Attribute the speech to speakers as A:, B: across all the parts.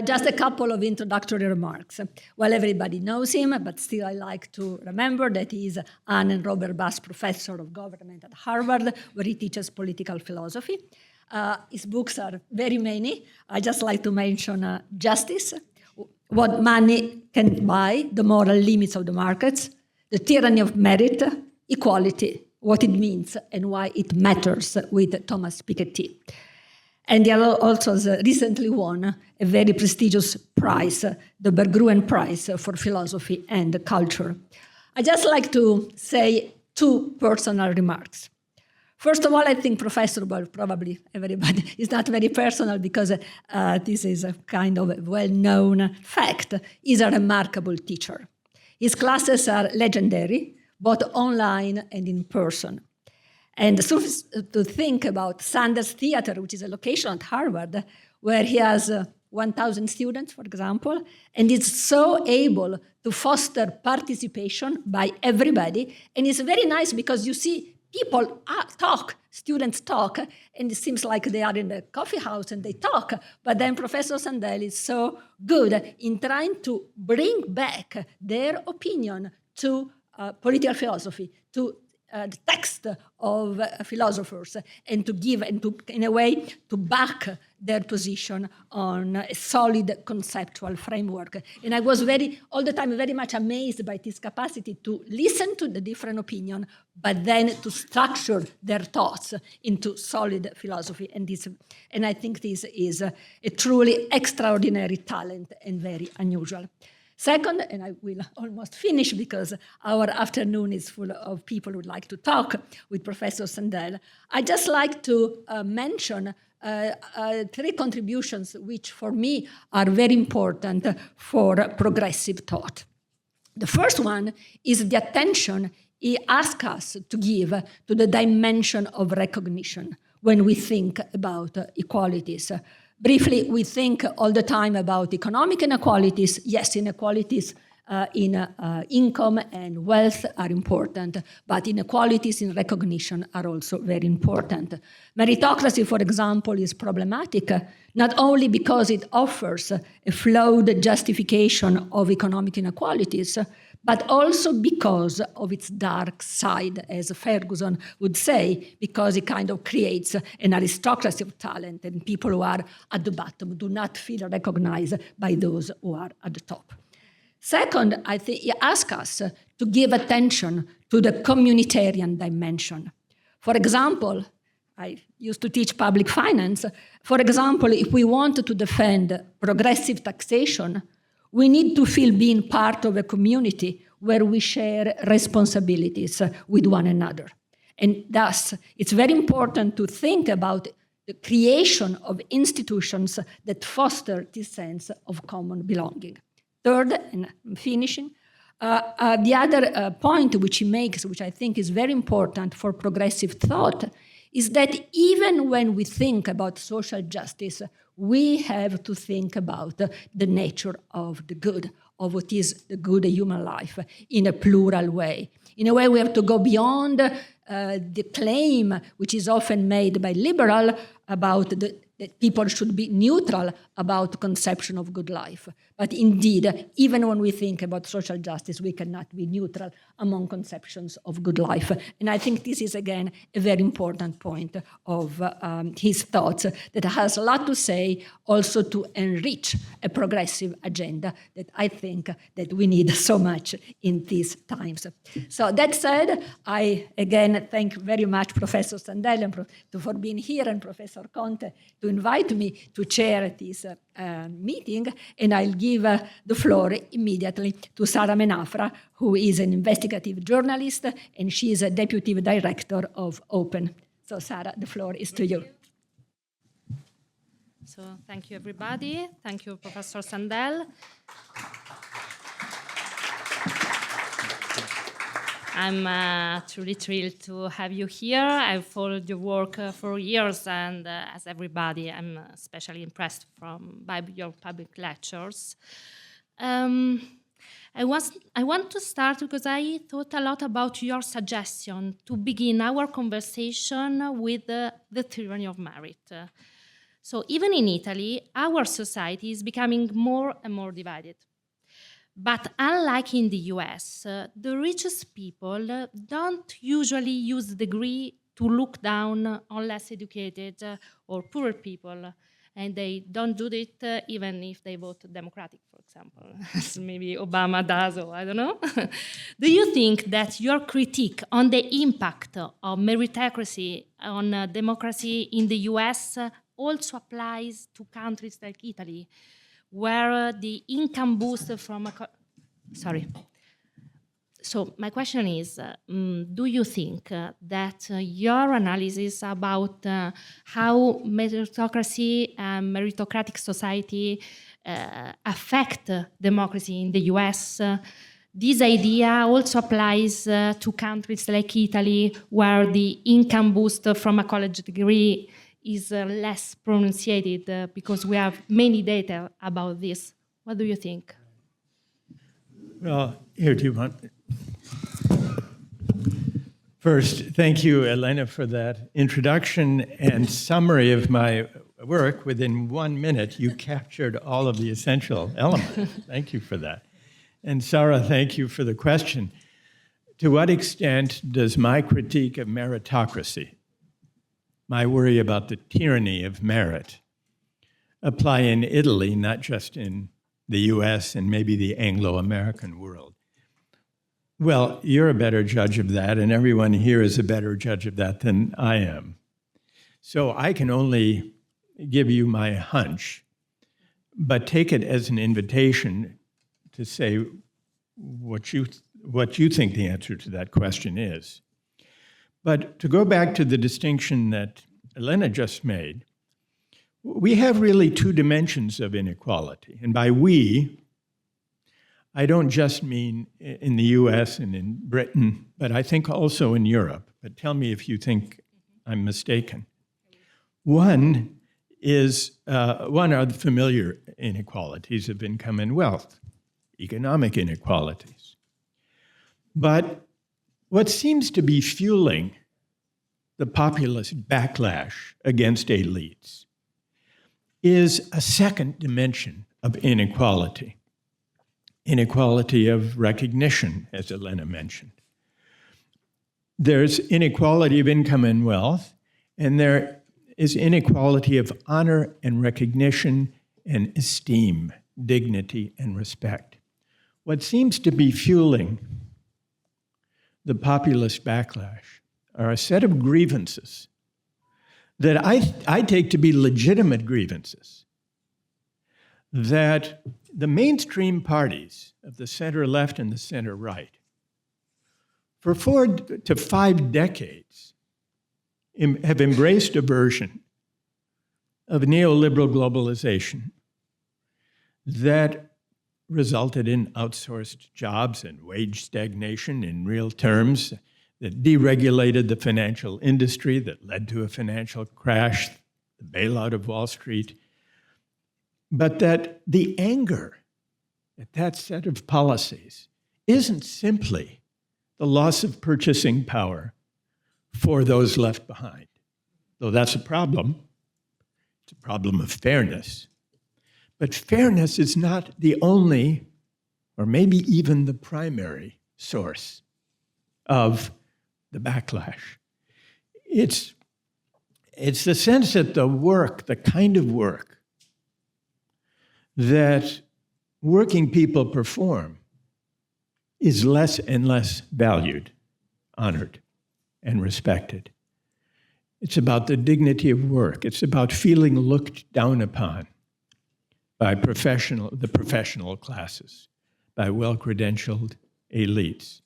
A: Just a couple of introductory remarks. Well, everybody knows him, but still I like to remember that he is Anne and Robert Bass Professor of Government at Harvard, where he teaches political philosophy. His books are very many. I just like to mention Justice, What Money Can Buy, The Moral Limits of the Markets, The Tyranny of Merit, Equality, What It Means and Why It Matters, with Thomas Piketty. And he also has recently won a very prestigious prize, the Berggruen Prize for Philosophy and Culture. I just like to say two personal remarks. First of all, I think Professor, well, probably everybody, is not very personal because this is a kind of a well-known fact. He's a remarkable teacher. His classes are legendary, both online and in person. And so to think about Sandel's Theater, which is a location at Harvard, where he has 1,000 students, for example, and is so able to foster participation by everybody. And it's very nice because you see people talk, students talk, and it seems like they are in the coffee house and they talk. But then Professor Sandel is so good in trying to bring back their opinion to political philosophy, to the text of philosophers, and to give, and to, in a way, to back their position on a solid conceptual framework. And I was all the time very much amazed by this capacity to listen to the different opinion, but then to structure their thoughts into solid philosophy. And I think this is a truly extraordinary talent and very unusual. Second, and I will almost finish because our afternoon is full of people who would like to talk with Professor Sandel, I just like to mention three contributions which for me are very important for progressive thought. The first one is the attention he asks us to give to the dimension of recognition when we think about equalities. Briefly, we think all the time about economic inequalities. Yes, inequalities in income and wealth are important, but inequalities in recognition are also very important. Meritocracy, for example, is problematic, not only because it offers a flawed justification of economic inequalities, but also because of its dark side, as Ferguson would say, because it kind of creates an aristocracy of talent, and people who are at the bottom do not feel recognized by those who are at the top. Second, I think he asks us to give attention to the communitarian dimension. For example, I used to teach public finance. For example, if we want to defend progressive taxation, we need to feel being part of a community where we share responsibilities with one another. And thus, it's very important to think about the creation of institutions that foster this sense of common belonging. Third, and I'm finishing, the other point which he makes, which I think is very important for progressive thought, is that even when we think about social justice, we have to think about the nature of the good, of what is the good human life in a plural way. In a way, we have to go beyond the claim, which is often made by liberal, about that people should be neutral about the conception of good life. But indeed, even when we think about social justice, we cannot be neutral among conceptions of good life. And I think this is, again, a very important point of his thoughts that has a lot to say also to enrich a progressive agenda that I think that we need so much in these times. So that said, I, again, thank very much Professor Sandel for being here and Professor Conte to invite me to chair this meeting, and I'll give the floor immediately to Sara Menafra, who is an investigative journalist, and she is a deputy director of Open. So Sara, the floor is to you.
B: So thank you, everybody. Thank you, Professor Sandel. I'm truly thrilled to have you here. I've followed your work for years, and as everybody, I'm especially impressed by your public lectures. I want to start because I thought a lot about your suggestion to begin our conversation with the tyranny of merit. So even in Italy, our society is becoming more and more divided. But unlike in the US, the richest people don't usually use the degree to look down on less educated or poorer people. And they don't do it even if they vote Democratic, for example, as maybe Obama does, or I don't know. Do you think that your critique on the impact of meritocracy on democracy in the US also applies to countries like Italy, where the income boost from a... Sorry. So my question is, do you think that your analysis about how meritocracy and meritocratic society affect democracy in the US, this idea also applies to countries like Italy, where the income boost from a college degree is less pronunciated because we have many data about this? What do you think?
C: Well, here, do you want... First, thank you, Elena, for that introduction and summary of my work. Within 1 minute, you captured all of the essential elements. Thank you for that. And Sarah, thank you for the question. To what extent does my critique of meritocracy, my worry about the tyranny of merit, apply in Italy, not just in the US and maybe the Anglo-American world? Well, you're a better judge of that, and everyone here is a better judge of that than I am. So I can only give you my hunch, but take it as an invitation to say what you think the answer to that question is. But to go back to the distinction that Elena just made, we have really two dimensions of inequality. And by we, I don't just mean in the US and in Britain, but I think also in Europe. But tell me if you think I'm mistaken. One are the familiar inequalities of income and wealth, economic inequalities. But what seems to be fueling the populist backlash against elites is a second dimension of inequality. Inequality of recognition, as Elena mentioned. There's inequality of income and wealth, and there is inequality of honor and recognition and esteem, dignity and respect. What seems to be fueling the populist backlash are a set of grievances that I take to be legitimate grievances that the mainstream parties of the center left and the center right, for 4 to 5 decades, have embraced a version of neoliberal globalization that resulted in outsourced jobs and wage stagnation in real terms, that deregulated the financial industry, that led to a financial crash, the bailout of Wall Street, but that the anger at that set of policies isn't simply the loss of purchasing power for those left behind, though that's a problem. It's a problem of fairness. But fairness is not the only, or maybe even the primary source of the backlash. It's the sense that the work, the kind of work that working people perform is less and less valued, honored, and respected. It's about the dignity of work. It's about feeling looked down upon by the professional classes, by well-credentialed elites.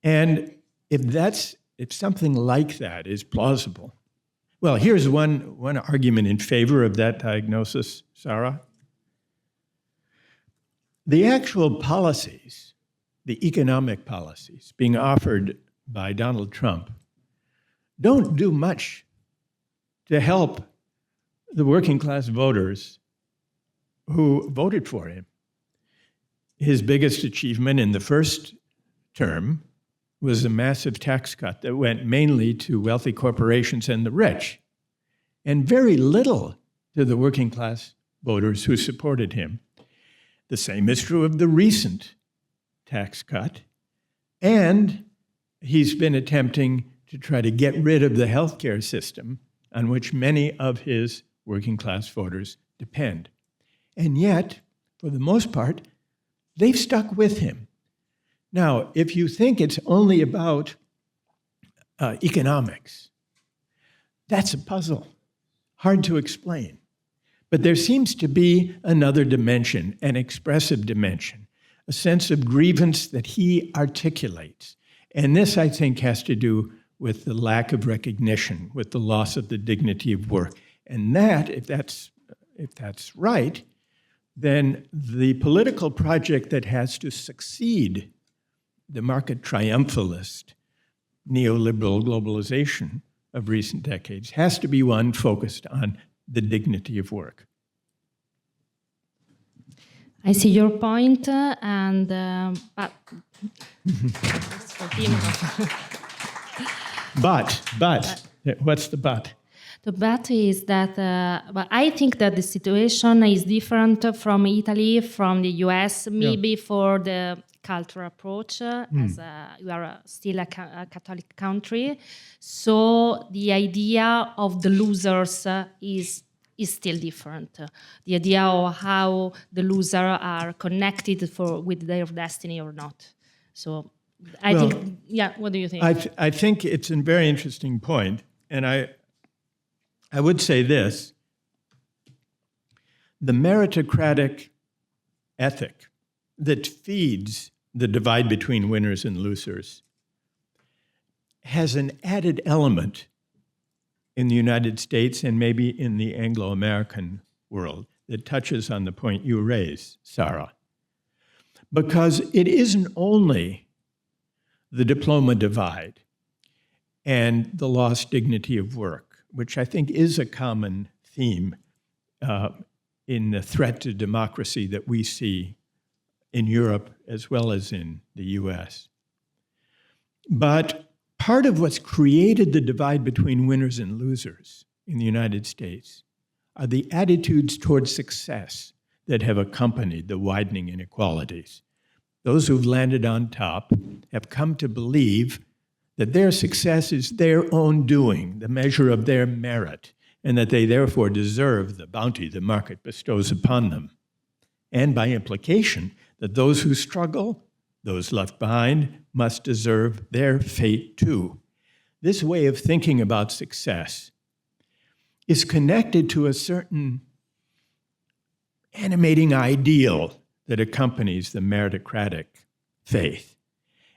C: And if something like that is plausible, well, here's one argument in favor of that diagnosis, Sarah. The actual policies, the economic policies being offered by Donald Trump don't do much to help the working class voters who voted for him. His biggest achievement in the first term was a massive tax cut that went mainly to wealthy corporations and the rich, and very little to the working class voters who supported him. The same is true of the recent tax cut. And he's been attempting to try to get rid of the healthcare system on which many of his working class voters depend. And yet, for the most part, they've stuck with him. Now, if you think it's only about economics, that's a puzzle, hard to explain. But there seems to be another dimension, an expressive dimension, a sense of grievance that he articulates. And this, I think, has to do with the lack of recognition, with the loss of the dignity of work. And that, if that's right, then the political project that has to succeed the market triumphalist neoliberal globalization of recent decades has to be one focused on the dignity of work.
B: I see your point, and but
C: what's the but?
B: The but is that but I think that the situation is different from Italy, from the US, maybe for the cultural approach, as we are still a Catholic country. So the idea of the losers is still different. The idea of how the losers are connected with their destiny or not. So I think, what do you think?
C: I think it's a very interesting point. And I would say this: the meritocratic ethic that feeds the divide between winners and losers has an added element in the United States and maybe in the Anglo-American world that touches on the point you raise, Sarah. Because it isn't only the diploma divide and the lost dignity of work, which I think is a common theme in the threat to democracy that we see in Europe as well as in the US. But part of what's created the divide between winners and losers in the United States are the attitudes towards success that have accompanied the widening inequalities. Those who've landed on top have come to believe that their success is their own doing, the measure of their merit, and that they therefore deserve the bounty the market bestows upon them. And by implication, that those who struggle, those left behind, must deserve their fate too. This way of thinking about success is connected to a certain animating ideal that accompanies the meritocratic faith.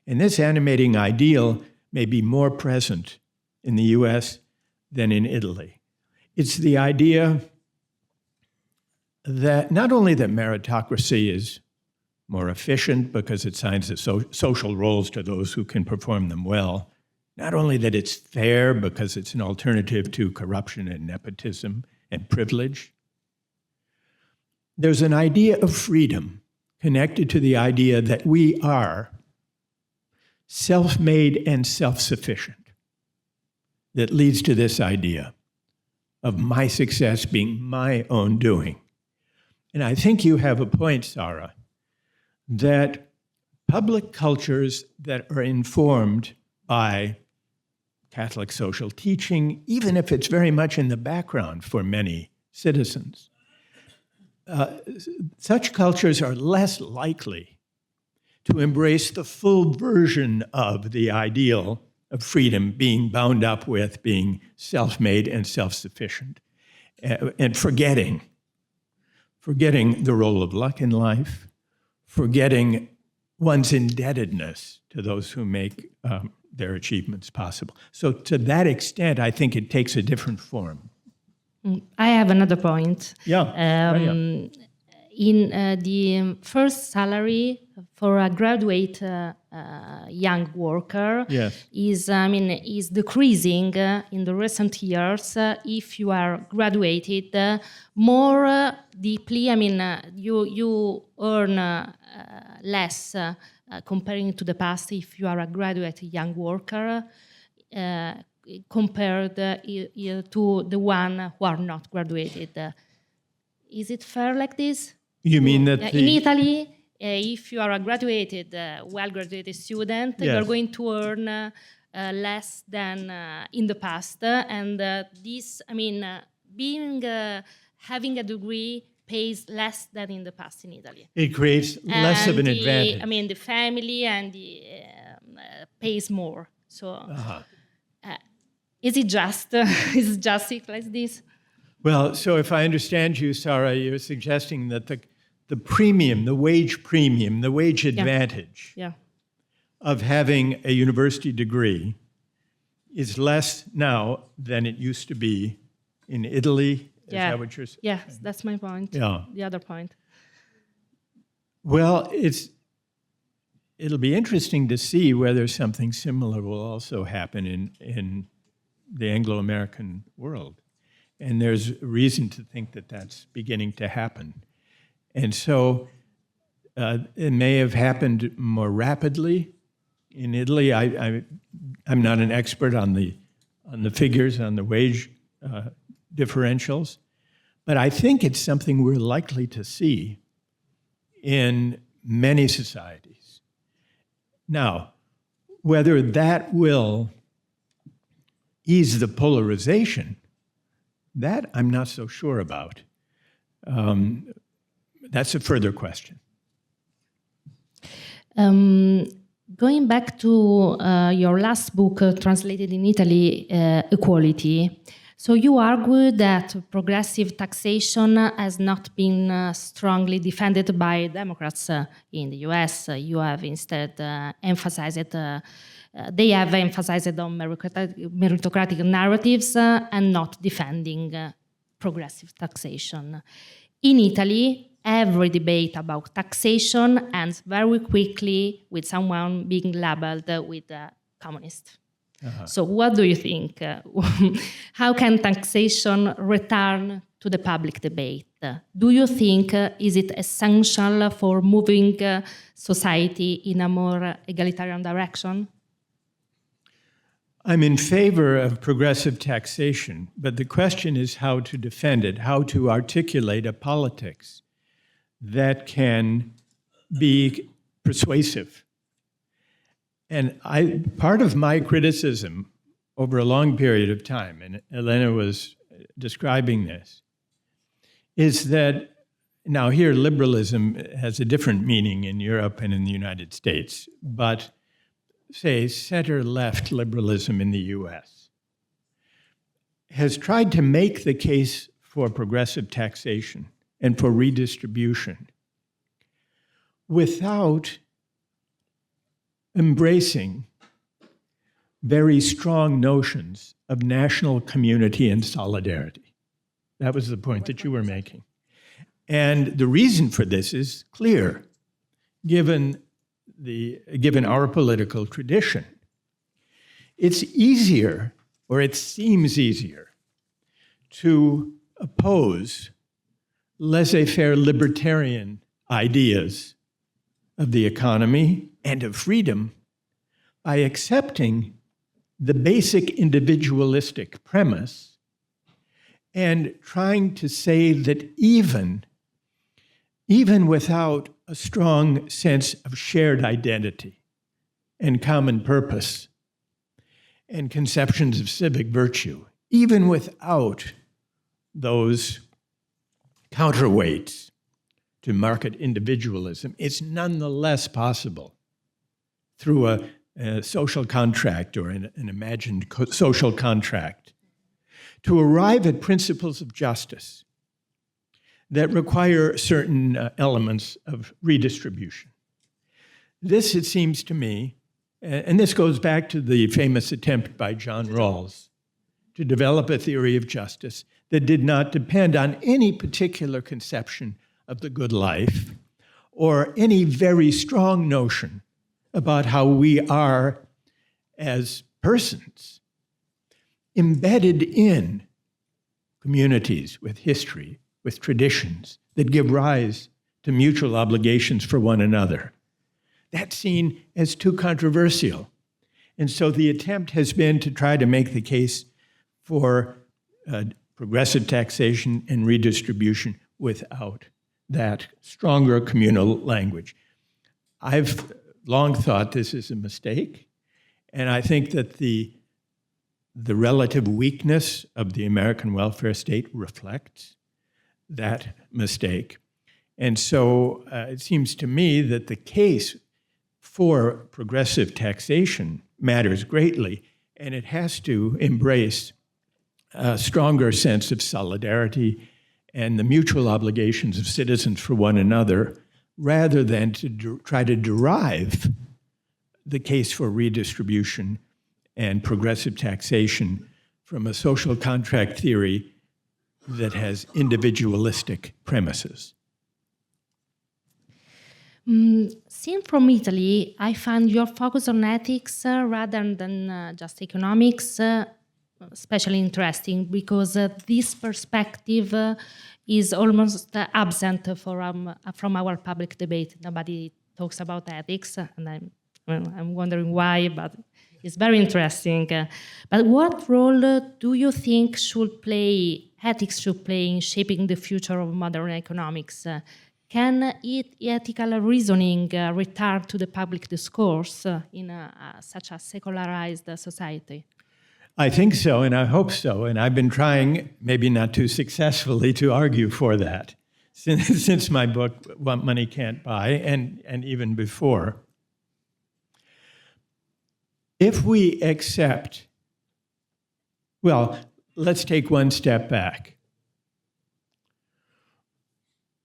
C: And this animating ideal may be more present in the US than in Italy. It's the idea that not only that meritocracy is more efficient because it assigns the social roles to those who can perform them well, not only that it's fair because it's an alternative to corruption and nepotism and privilege. There's an idea of freedom connected to the idea that we are self-made and self-sufficient that leads to this idea of my success being my own doing. And I think you have a point, Sarah, that public cultures that are informed by Catholic social teaching, even if it's very much in the background for many citizens, such cultures are less likely to embrace the full version of the ideal of freedom being bound up with being self-made and self-sufficient, and forgetting the role of luck in life, forgetting one's indebtedness to those who make their achievements possible. So to that extent, I think it takes a different form.
B: I have another point.
C: Yeah.
B: In the first salary for a graduate young worker is decreasing in the recent years. If you are graduated more deeply, you earn less comparing to the past if you are a graduate young worker compared to the one who are not graduated. Is it fair like this?
C: You mean that
B: In Italy, if you are a graduated, well-graduated student,
C: Yes.
B: you're going to earn less than in the past. And this, I mean, having a degree pays less than in the past in Italy.
C: it creates less of an advantage?
B: I mean, the family and the pays more. So, is it just? Is it just like this?
C: Well, so if I understand you, Sarah, you're suggesting that the premium, the wage premium, the wage advantage
B: Yeah.
C: of having a university degree is less now than it used to be in Italy. Is that what you're saying?
B: Yes, that's my point.
C: Yeah.
B: The other point.
C: Well, it'll be interesting to see whether something similar will also happen in the Anglo-American world. And there's reason to think that that's beginning to happen. And so it may have happened more rapidly in Italy. I'm not an expert on the figures, on the wage differentials, but I think it's something we're likely to see in many societies. Now, whether that will ease the polarization, that I'm not so sure about. That's a further question.
B: Going back to your last book, translated in Italy, Equality. So you argue that progressive taxation has not been strongly defended by Democrats in the US. You have instead emphasized they have emphasized on meritocratic narratives and not defending progressive taxation. In Italy, every debate about taxation ends very quickly with someone being labeled with a communist. So what do you think? How can taxation return to the public debate? Do you think is it essential for moving society in a more egalitarian direction?
C: I'm in favor of progressive taxation, but the question is how to defend it, how to articulate a politics that can be persuasive. And part of my criticism over a long period of time, and Elena was describing this, is that now here liberalism has a different meaning in Europe and in the United States, but say center-left liberalism in the US has tried to make the case for progressive taxation and for redistribution without embracing very strong notions of national community and solidarity. That was the point that you were making. And the reason for this is clear, given our political tradition. It's easier, or it seems easier, to oppose laissez-faire libertarian ideas of the economy and of freedom by accepting the basic individualistic premise and trying to say that even without a strong sense of shared identity and common purpose and conceptions of civic virtue, even without those counterweights to market individualism, it's nonetheless possible through a social contract or an imagined social contract to arrive at principles of justice that require certain elements of redistribution. This, it seems to me, and this goes back to the famous attempt by John Rawls to develop a theory of justice that did not depend on any particular conception of the good life or any very strong notion about how we are as persons embedded in communities with history, with traditions that give rise to mutual obligations for one another. That's seen as too controversial. And so the attempt has been to try to make the case for progressive taxation and redistribution without that stronger communal language. I've long thought this is a mistake, and I think that the relative weakness of the American welfare state reflects that mistake. And so it seems to me that the case for progressive taxation matters greatly, and it has to embrace a stronger sense of solidarity and the mutual obligations of citizens for one another, rather than to try to derive the case for redistribution and progressive taxation from a social contract theory that has individualistic premises.
B: Seen from Italy, I find your focus on ethics rather than just economics especially interesting, because this perspective is almost absent from our public debate. Nobody talks about ethics, and I'm wondering why, but it's very interesting. But what role do you think ethics should play in shaping the future of modern economics? Can ethical reasoning return to the public discourse in such a secularized society?
C: I think so, and I hope so. And I've been trying, maybe not too successfully, to argue for that since my book, What Money Can't Buy, and even before. If we accept, well, let's take one step back.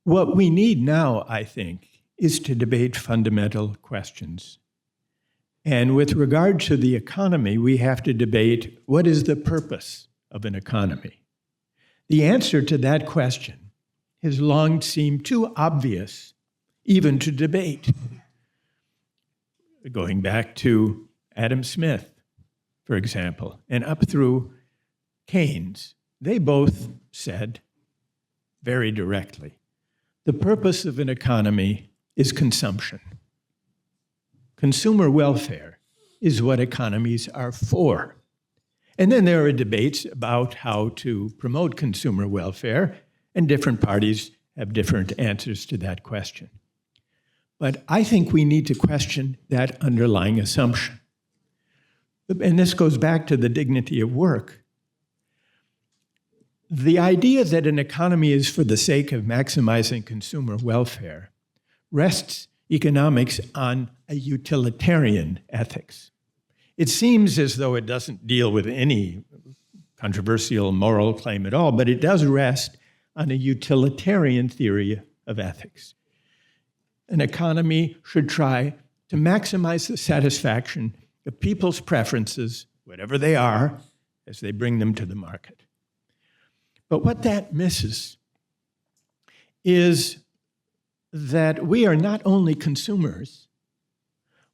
C: What we need now, I think, is to debate fundamental questions. And with regard to the economy, we have to debate what is the purpose of an economy. The answer to that question has long seemed too obvious even to debate. Going back to Adam Smith, for example, and up through Keynes, they both said very directly, the purpose of an economy is consumption. Consumer welfare is what economies are for. And then there are debates about how to promote consumer welfare, and different parties have different answers to that question. But I think we need to question that underlying assumption. And this goes back to the dignity of work. The idea that an economy is for the sake of maximizing consumer welfare rests economics on a utilitarian ethics. It seems as though it doesn't deal with any controversial moral claim at all, but it does rest on a utilitarian theory of ethics. An economy should try to maximize the satisfaction of people's preferences, whatever they are, as they bring them to the market. But what that misses is that we are not only consumers,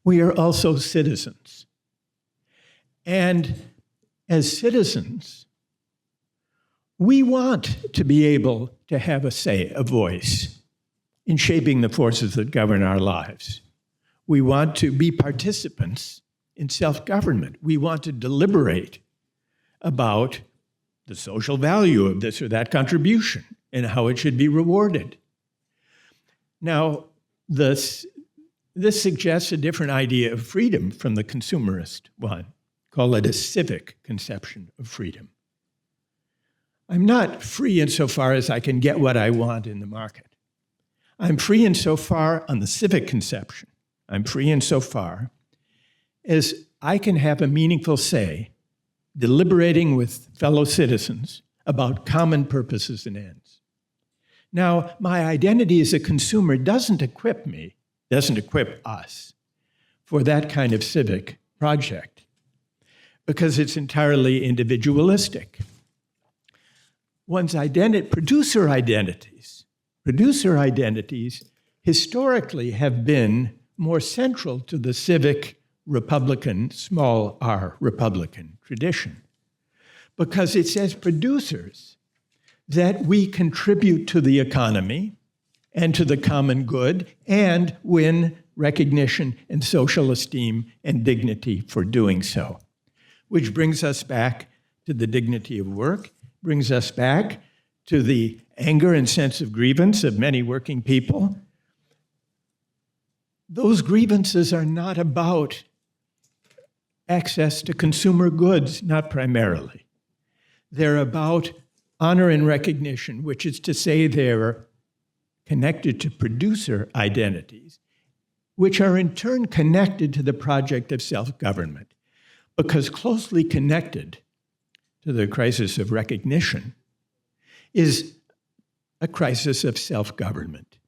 C: we are also citizens. And as citizens, we want to be able to have a say, a voice in shaping the forces that govern our lives. We want to be participants in self-government. We want to deliberate about the social value of this or that contribution and how it should be rewarded. Now, this suggests a different idea of freedom from the consumerist one. Call it a civic conception of freedom. I'm not free insofar as I can get what I want in the market. I'm free insofar on the civic conception. I'm free insofar as I can have a meaningful say, deliberating with fellow citizens about common purposes and ends. Now, my identity as a consumer doesn't equip us for that kind of civic project because it's entirely individualistic. One's producer identities historically have been more central to the civic Republican, small r Republican tradition, because it's as producers that we contribute to the economy and to the common good and win recognition and social esteem and dignity for doing so. Which brings us back to the dignity of work, brings us back to the anger and sense of grievance of many working people. Those grievances are not about access to consumer goods, not primarily. They're about honor and recognition, which is to say they're connected to producer identities, which are in turn connected to the project of self-government. Because closely connected to the crisis of recognition is a crisis of self-government.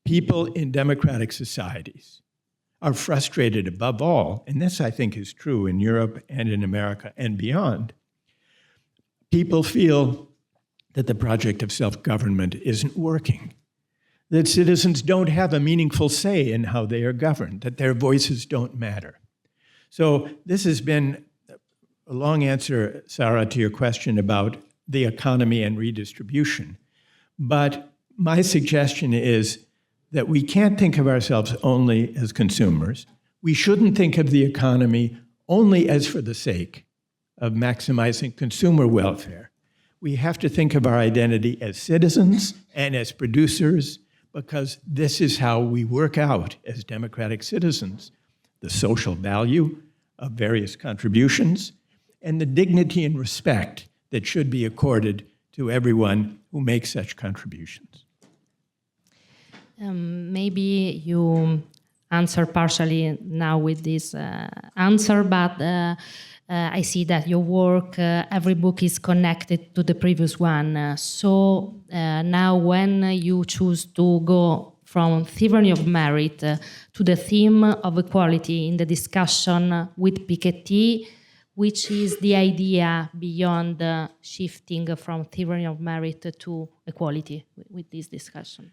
C: People in democratic societies are frustrated above all, and this I think is true in Europe and in America and beyond. People feel that the project of self-government isn't working, that citizens don't have a meaningful say in how they are governed, that their voices don't matter. So this has been a long answer, Sarah, to your question about the economy and redistribution. But my suggestion is that we can't think of ourselves only as consumers. We shouldn't think of the economy only as for the sake of maximizing consumer welfare. We have to think of our identity as citizens and as producers, because this is how we work out as democratic citizens the social value of various contributions and the dignity and respect that should be accorded to everyone who makes such contributions.
B: Maybe you answer partially now with this answer, but I see that your work, every book is connected to the previous one. So now when you choose to go from tyranny of merit to the theme of equality in the discussion with Piketty, which is the idea beyond shifting from tyranny of merit to equality with this discussion?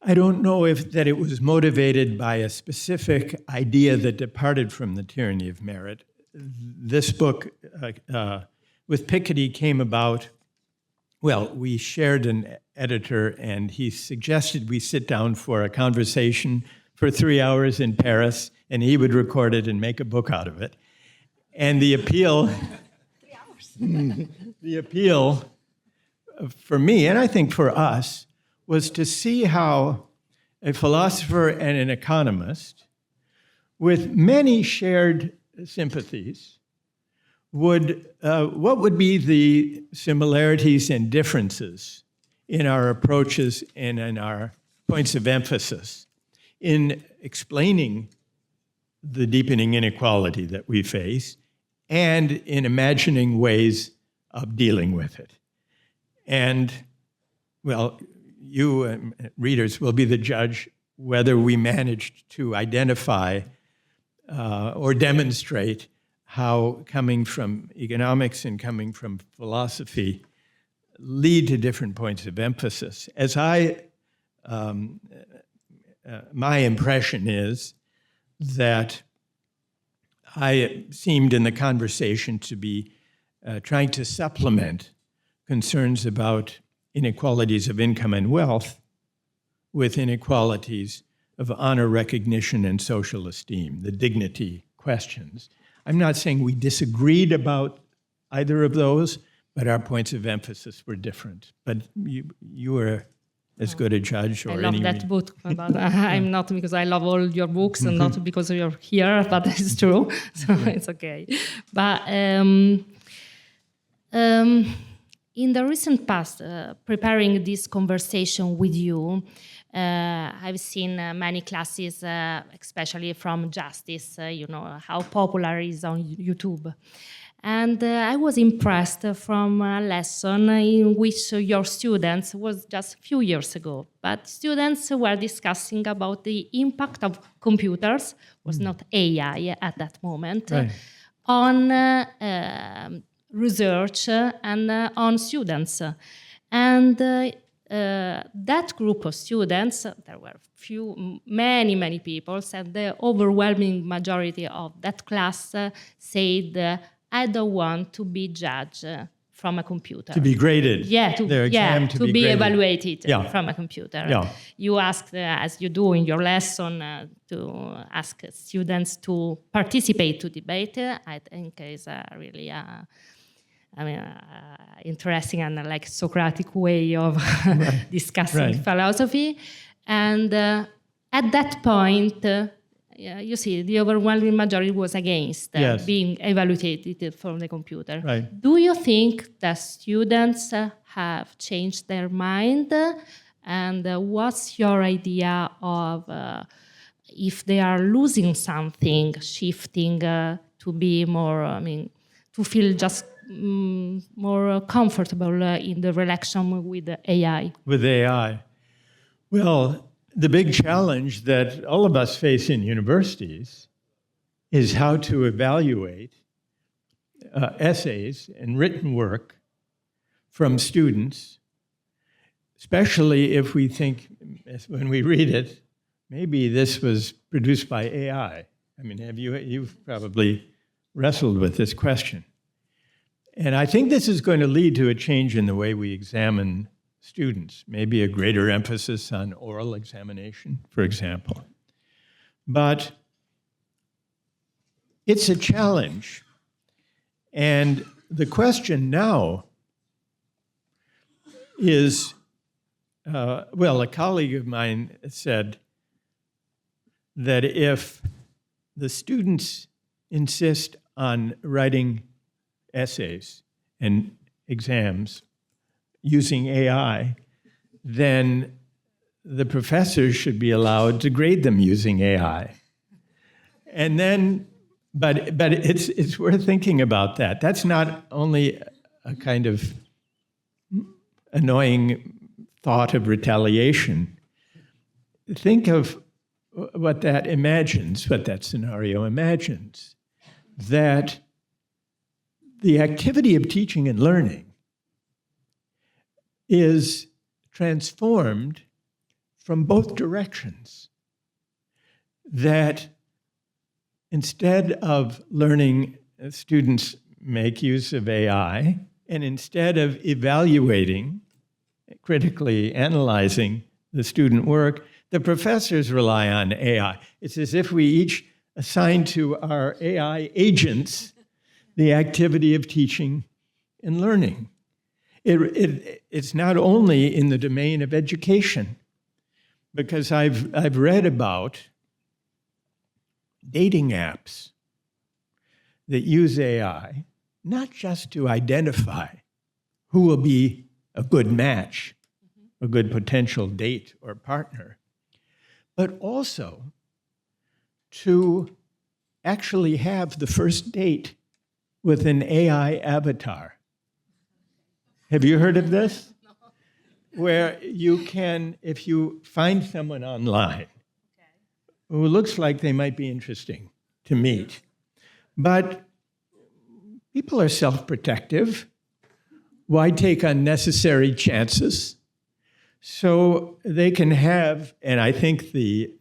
C: I don't know if that it was motivated by a specific idea that departed from the tyranny of merit. This book with Piketty came about, well, we shared an editor and he suggested we sit down for a conversation for 3 hours in Paris and he would record it and make a book out of it. And the appeal, 3 hours. The appeal for me, and I think for us, was to see how a philosopher and an economist with many shared sympathies would, what would be the similarities and differences in our approaches and in our points of emphasis in explaining the deepening inequality that we face and in imagining ways of dealing with it. And, well, you readers will be the judge whether we managed to identify or demonstrate how coming from economics and coming from philosophy lead to different points of emphasis. As my impression is that I seemed in the conversation to be trying to supplement concerns about inequalities of income and wealth with inequalities of honor, recognition, and social esteem, the dignity questions. I'm not saying we disagreed about either of those, but our points of emphasis were different. But you were as good a judge or
B: I love that book, but I'm not, because I love all your books and not because you're here, but it's true, so it's okay. But in the recent past, preparing this conversation with you, I've seen many classes, especially from justice, you know, how popular it is on YouTube. And I was impressed from a lesson in which your students, was just a few years ago, but students were discussing about the impact of computers, was not AI at that moment, right, on research and on students. And that group of students, there were many people, and the overwhelming majority of that class said, I don't want to be judged from a computer.
C: To be graded.
B: Yeah, to be evaluated from a computer.
C: Yeah.
B: You asked, as you do in your lesson, to ask students to participate to debate. I think is really interesting and like Socratic way of discussing
C: Right.
B: philosophy. And at that point, you see, the overwhelming majority was against
C: Yes.
B: being evaluated from the computer.
C: Right.
B: Do you think that students have changed their mind? And what's your idea of if they are losing something, shifting to be more, to feel just more comfortable in the relation with the AI?
C: With AI. Well, the big challenge that all of us face in universities is how to evaluate essays and written work from students, especially if we think, when we read it, maybe this was produced by AI. You've probably wrestled with this question. And I think this is going to lead to a change in the way we examine students, maybe a greater emphasis on oral examination, for example. But it's a challenge. And the question now is, a colleague of mine said that if the students insist on writing essays and exams using AI, then the professors should be allowed to grade them using AI. And then, but it's worth thinking about that. That's not only a kind of annoying thought of retaliation. Think of what that imagines, what that scenario imagines, that the activity of teaching and learning is transformed from both directions. That instead of learning, students make use of AI, and instead of evaluating, critically analyzing the student work, the professors rely on AI. It's as if we each assign to our AI agents the activity of teaching and learning. It's not only in the domain of education, because I've read about dating apps that use AI, not just to identify who will be a good match, a good potential date or partner, but also to actually have the first date with an AI avatar. Have you heard of this? No. Where you can, if you find someone online who looks like they might be interesting to meet, but people are self-protective. Why take unnecessary chances? So they can have, and I think the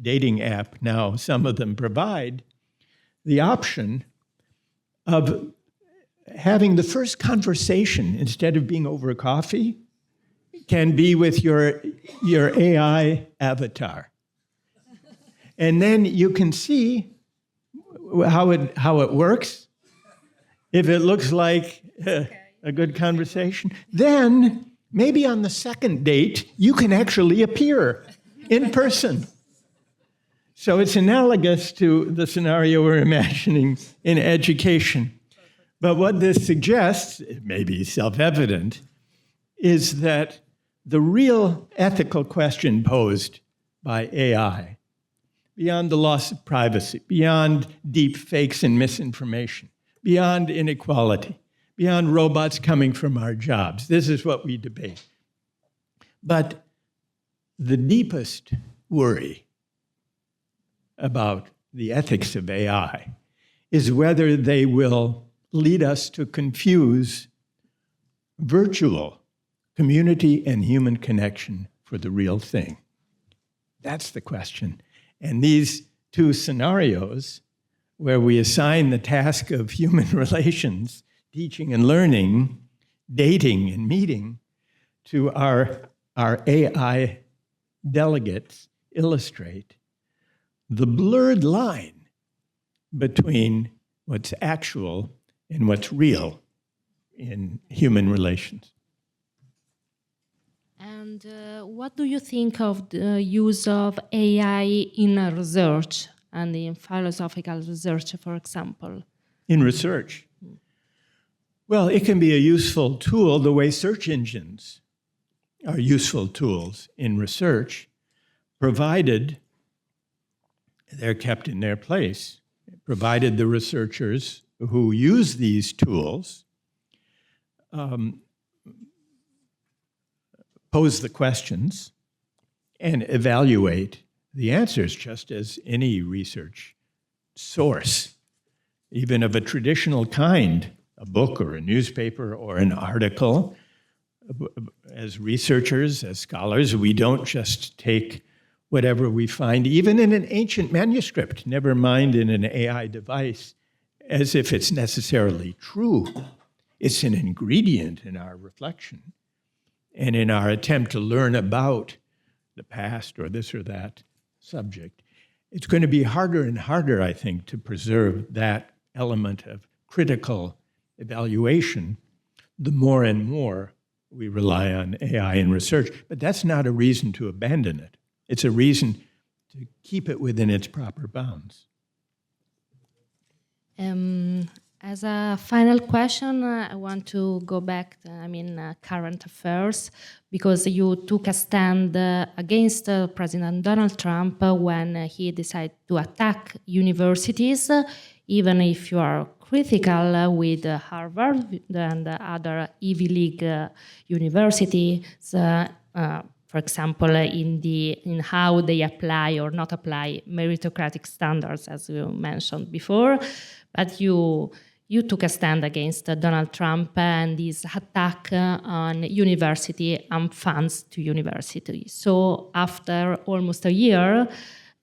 C: dating app now, some of them provide, the option of having the first conversation, instead of being over coffee, can be with your AI avatar. And then you can see how it works. If it looks like a good conversation, then maybe on the second date, you can actually appear in person. So it's analogous to the scenario we're imagining in education. But what this suggests, it may be self-evident, is that the real ethical question posed by AI, beyond the loss of privacy, beyond deep fakes and misinformation, beyond inequality, beyond robots coming from our jobs. This is what we debate. But the deepest worry about the ethics of AI is whether they will lead us to confuse virtual community and human connection for the real thing. That's the question. And these two scenarios, where we assign the task of human relations, teaching and learning, dating and meeting, to our AI delegates, illustrate the blurred line between what's actual and what's real in human relations.
B: And what do you think of the use of AI in research and in philosophical research, for example?
C: In research? Well, it can be a useful tool the way search engines are useful tools in research, provided they're kept in their place, provided the researchers who use these tools pose the questions and evaluate the answers, just as any research source, even of a traditional kind, a book or a newspaper or an article. As researchers, as scholars, we don't just take whatever we find, even in an ancient manuscript, never mind in an AI device, as if it's necessarily true. It's an ingredient in our reflection and in our attempt to learn about the past or this or that subject. It's going to be harder and harder, I think, to preserve that element of critical evaluation the more and more we rely on AI in research. But that's not a reason to abandon it. It's a reason to keep it within its proper bounds.
B: As a final question, I want to go back to, current affairs, because you took a stand against President Donald Trump when he decided to attack universities, even if you are critical with Harvard and other Ivy League universities, for example, in how they apply or not apply meritocratic standards, as you mentioned before. But you took a stand against Donald Trump and his attack on university and funds to university. So after almost a year,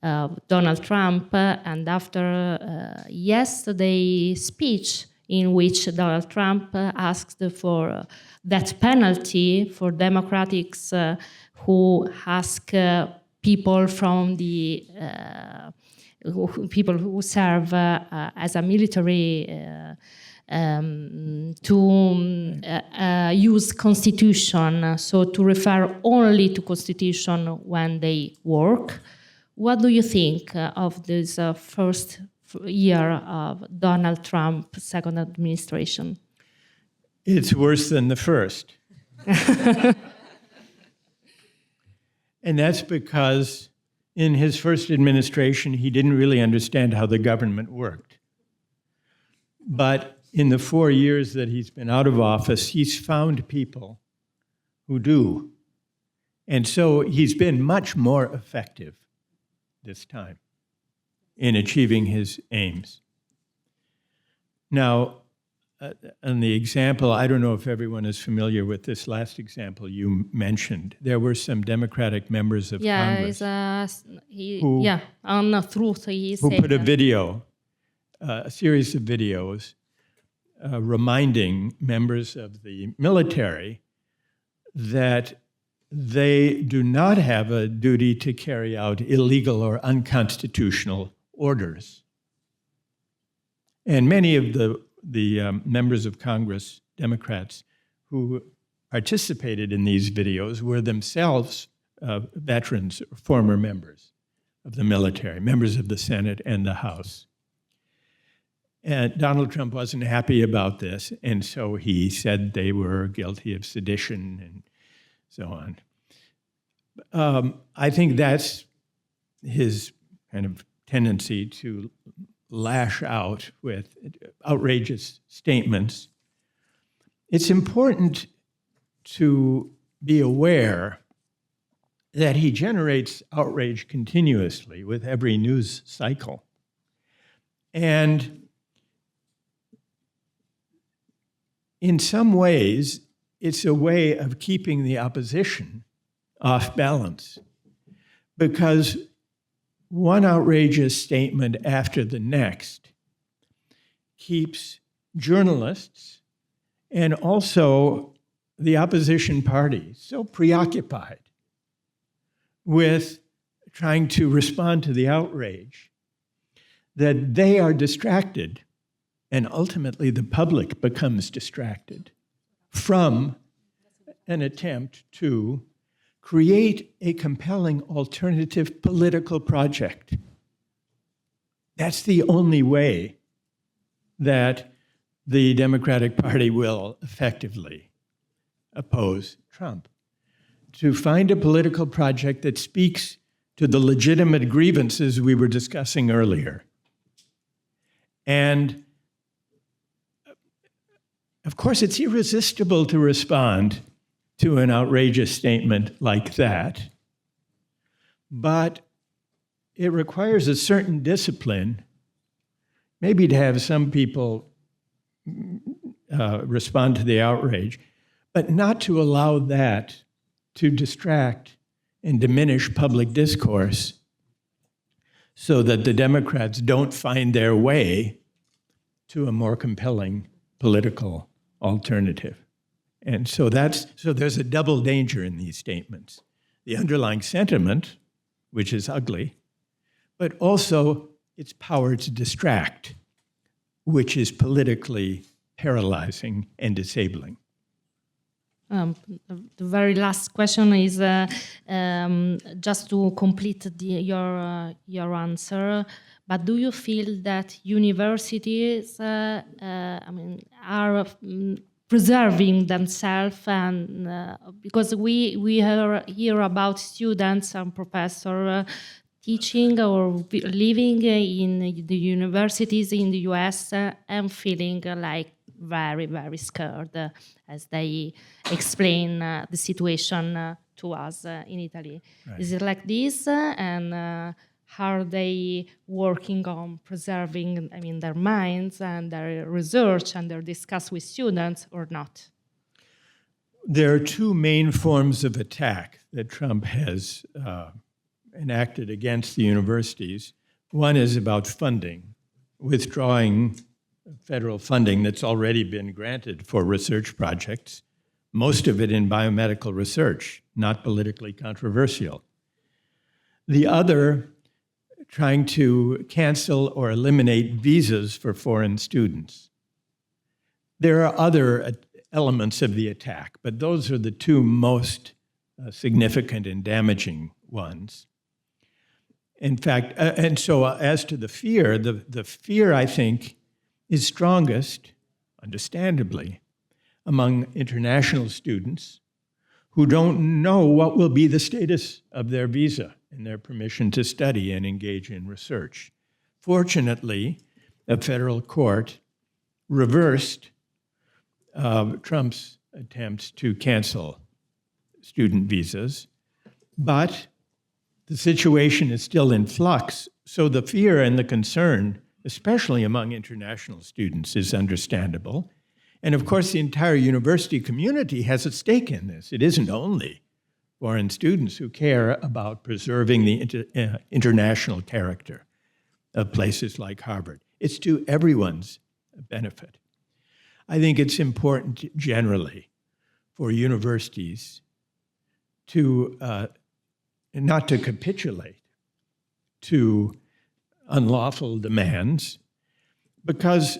B: Donald Trump, and after yesterday's speech in which Donald Trump asked for that penalty for Democrats who ask people from the people who serve as a military to use constitution, so to refer only to constitution when they work. What do you think of this first year of Donald Trump's second administration?
C: It's worse than the first. And that's because in his first administration, he didn't really understand how the government worked. But in the 4 years that he's been out of office, he's found people who do. And so he's been much more effective this time in achieving his aims. Now, on the example, I don't know if everyone is familiar with this last example you mentioned. There were some Democratic members of Congress
B: on Truth, he
C: who
B: said
C: put a video, a series of videos reminding members of the military that they do not have a duty to carry out illegal or unconstitutional orders. And many of the members of Congress, Democrats, who participated in these videos were themselves veterans, former members of the military, members of the Senate and the House. And Donald Trump wasn't happy about this, and so he said they were guilty of sedition and so on. I think that's his kind of tendency to lash out with outrageous statements. It's important to be aware that he generates outrage continuously with every news cycle. And in some ways, it's a way of keeping the opposition off balance, because one outrageous statement after the next keeps journalists and also the opposition party so preoccupied with trying to respond to the outrage that they are distracted, and ultimately the public becomes distracted from an attempt to create a compelling alternative political project. That's the only way that the Democratic Party will effectively oppose Trump. To find a political project that speaks to the legitimate grievances we were discussing earlier. And of course, it's irresistible to respond to an outrageous statement like that, but it requires a certain discipline, maybe to have some people respond to the outrage, but not to allow that to distract and diminish public discourse so that the Democrats don't find their way to a more compelling political alternative. And so there's a double danger in these statements. The underlying sentiment, which is ugly, but also its power to distract, which is politically paralyzing and disabling.
B: The very last question is just to complete your answer. But do you feel that universities, are preserving themselves, and because we hear about students and professors teaching or living in the universities in the US and feeling like very, very scared as they explain the situation to us in Italy. Right. Is it like this? And how are they working on preserving, their minds and their research and their discuss with students or not?
C: There are two main forms of attack that Trump has enacted against the universities. One is about funding, withdrawing federal funding that's already been granted for research projects, most of it in biomedical research, not politically controversial. The other, trying to cancel or eliminate visas for foreign students. There are other elements of the attack, but those are the two most significant and damaging ones. In fact, and so as to the fear, I think, is strongest, understandably, among international students who don't know what will be the status of their visa and their permission to study and engage in research. Fortunately, a federal court reversed Trump's attempts to cancel student visas, but the situation is still in flux, so the fear and the concern, especially among international students, is understandable. And of course, the entire university community has a stake in this. It isn't only foreign students who care about preserving the international character of places like Harvard. It's to everyone's benefit. I think it's important generally for universities to not to capitulate to unlawful demands, because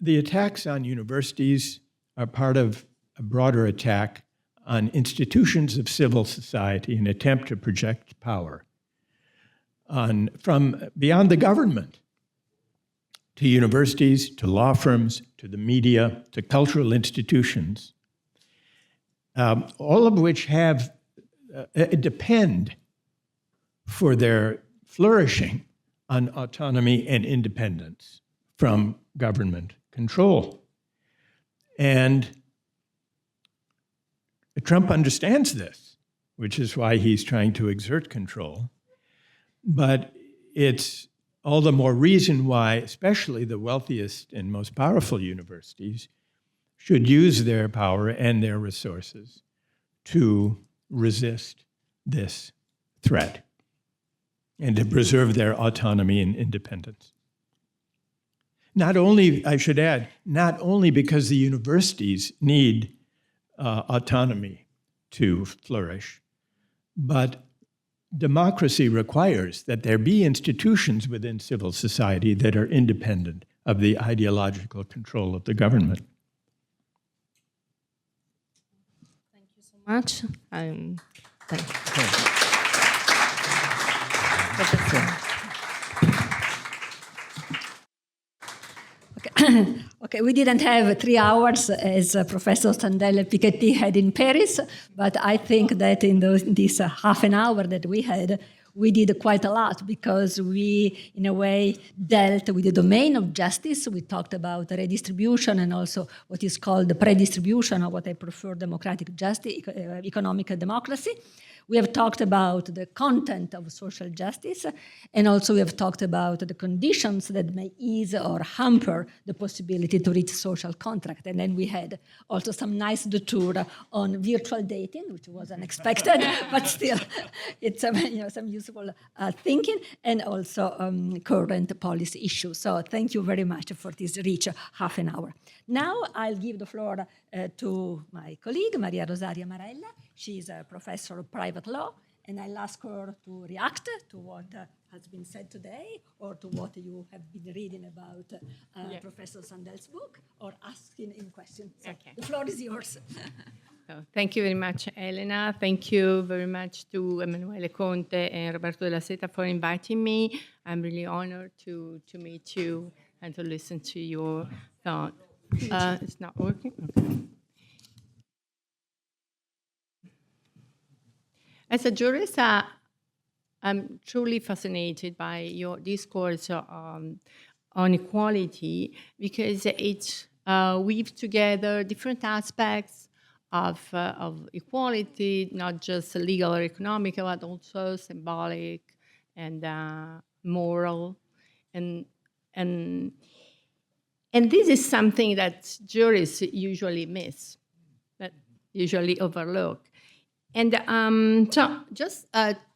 C: the attacks on universities are part of a broader attack on institutions of civil society, an attempt to project power from beyond the government to universities, to law firms, to the media, to cultural institutions, all of which have depend for their flourishing on autonomy and independence from government control. And Trump understands this, which is why he's trying to exert control. But it's all the more reason why, especially the wealthiest and most powerful universities, should use their power and their resources to resist this threat and to preserve their autonomy and independence. Not only, I should add, not only because the universities need autonomy to flourish, but democracy requires that there be institutions within civil society that are independent of the ideological control of the government.
B: much. Thank you.
A: Okay, we didn't have 3 hours as Professor Sandel and Piketty had in Paris, but I think that in this half an hour that we had, we did quite a lot because we, in a way, dealt with the domain of justice. We talked about redistribution and also what is called the predistribution, or what I prefer, democratic justice, economic democracy. We have talked about the content of social justice, and also we have talked about the conditions that may ease or hamper the possibility to reach social contract. And then we had also some nice detour on virtual dating, which was unexpected, but still it's some useful thinking, and also current policy issues. So thank you very much for this rich half an hour. Now I'll give the floor to my colleague, Maria Rosaria Marella. She's a professor of private law, and I'll ask her to react to what has been said today, or to what you have been reading about Professor Sandel's book, or asking in questions. So
D: Okay.
A: the floor is yours.
D: So, thank you very much, Elena. Thank you very much to Emanuele Conte and Roberto Della Seta for inviting me. I'm really honored to meet you and to listen to your thought. It's not working? Okay. As a jurist, I'm truly fascinated by your discourse on equality, because it weaves together different aspects of equality, not just legal or economic, but also symbolic and moral. And this is something that jurists usually miss, that usually overlook. And so just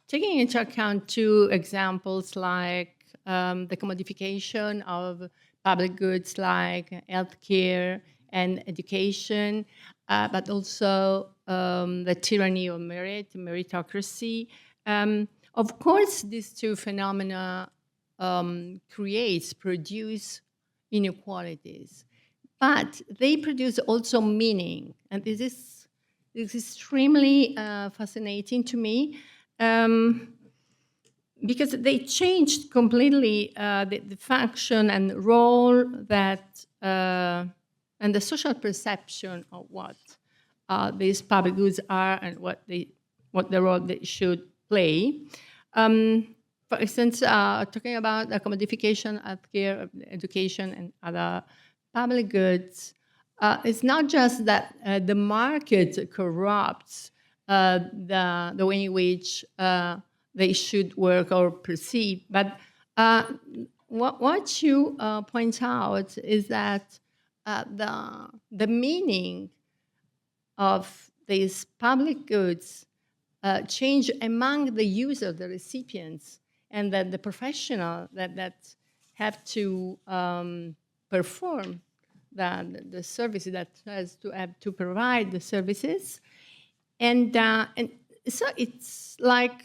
D: taking into account 2 examples, like the commodification of public goods like healthcare and education, but also the tyranny of merit, meritocracy. Of course, these 2 phenomena produce inequalities, but they produce also meaning, and this is extremely fascinating to me, because they changed completely the function and role that and the social perception of what these public goods are and what the role they should play. For instance, talking about the commodification of healthcare, education, and other public goods, it's not just that the market corrupts the way in which they should work or perceive, but what you point out is that the meaning of these public goods change among the users, the recipients, and that the professional that have to perform the services, that has to have to provide the services, and so it's like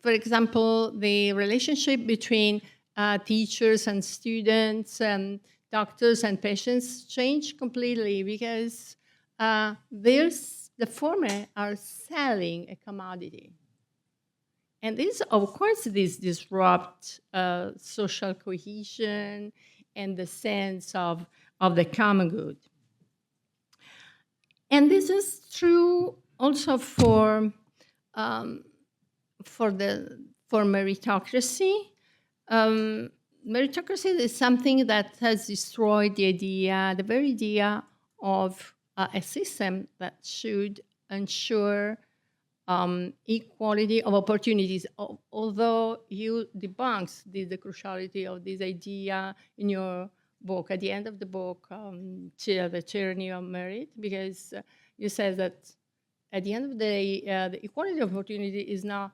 D: for example, the relationship between teachers and students and doctors and patients change completely, because the former are selling a commodity. And this, of course, this disrupts social cohesion and the sense of the common good. And this is true also for meritocracy. Meritocracy is something that has destroyed the very idea of a system that should ensure equality of opportunities, although you debunk the cruciality of this idea in your book, at the end of the book, The Tyranny of Merit, because you said that at the end of the day, the equality of opportunity is not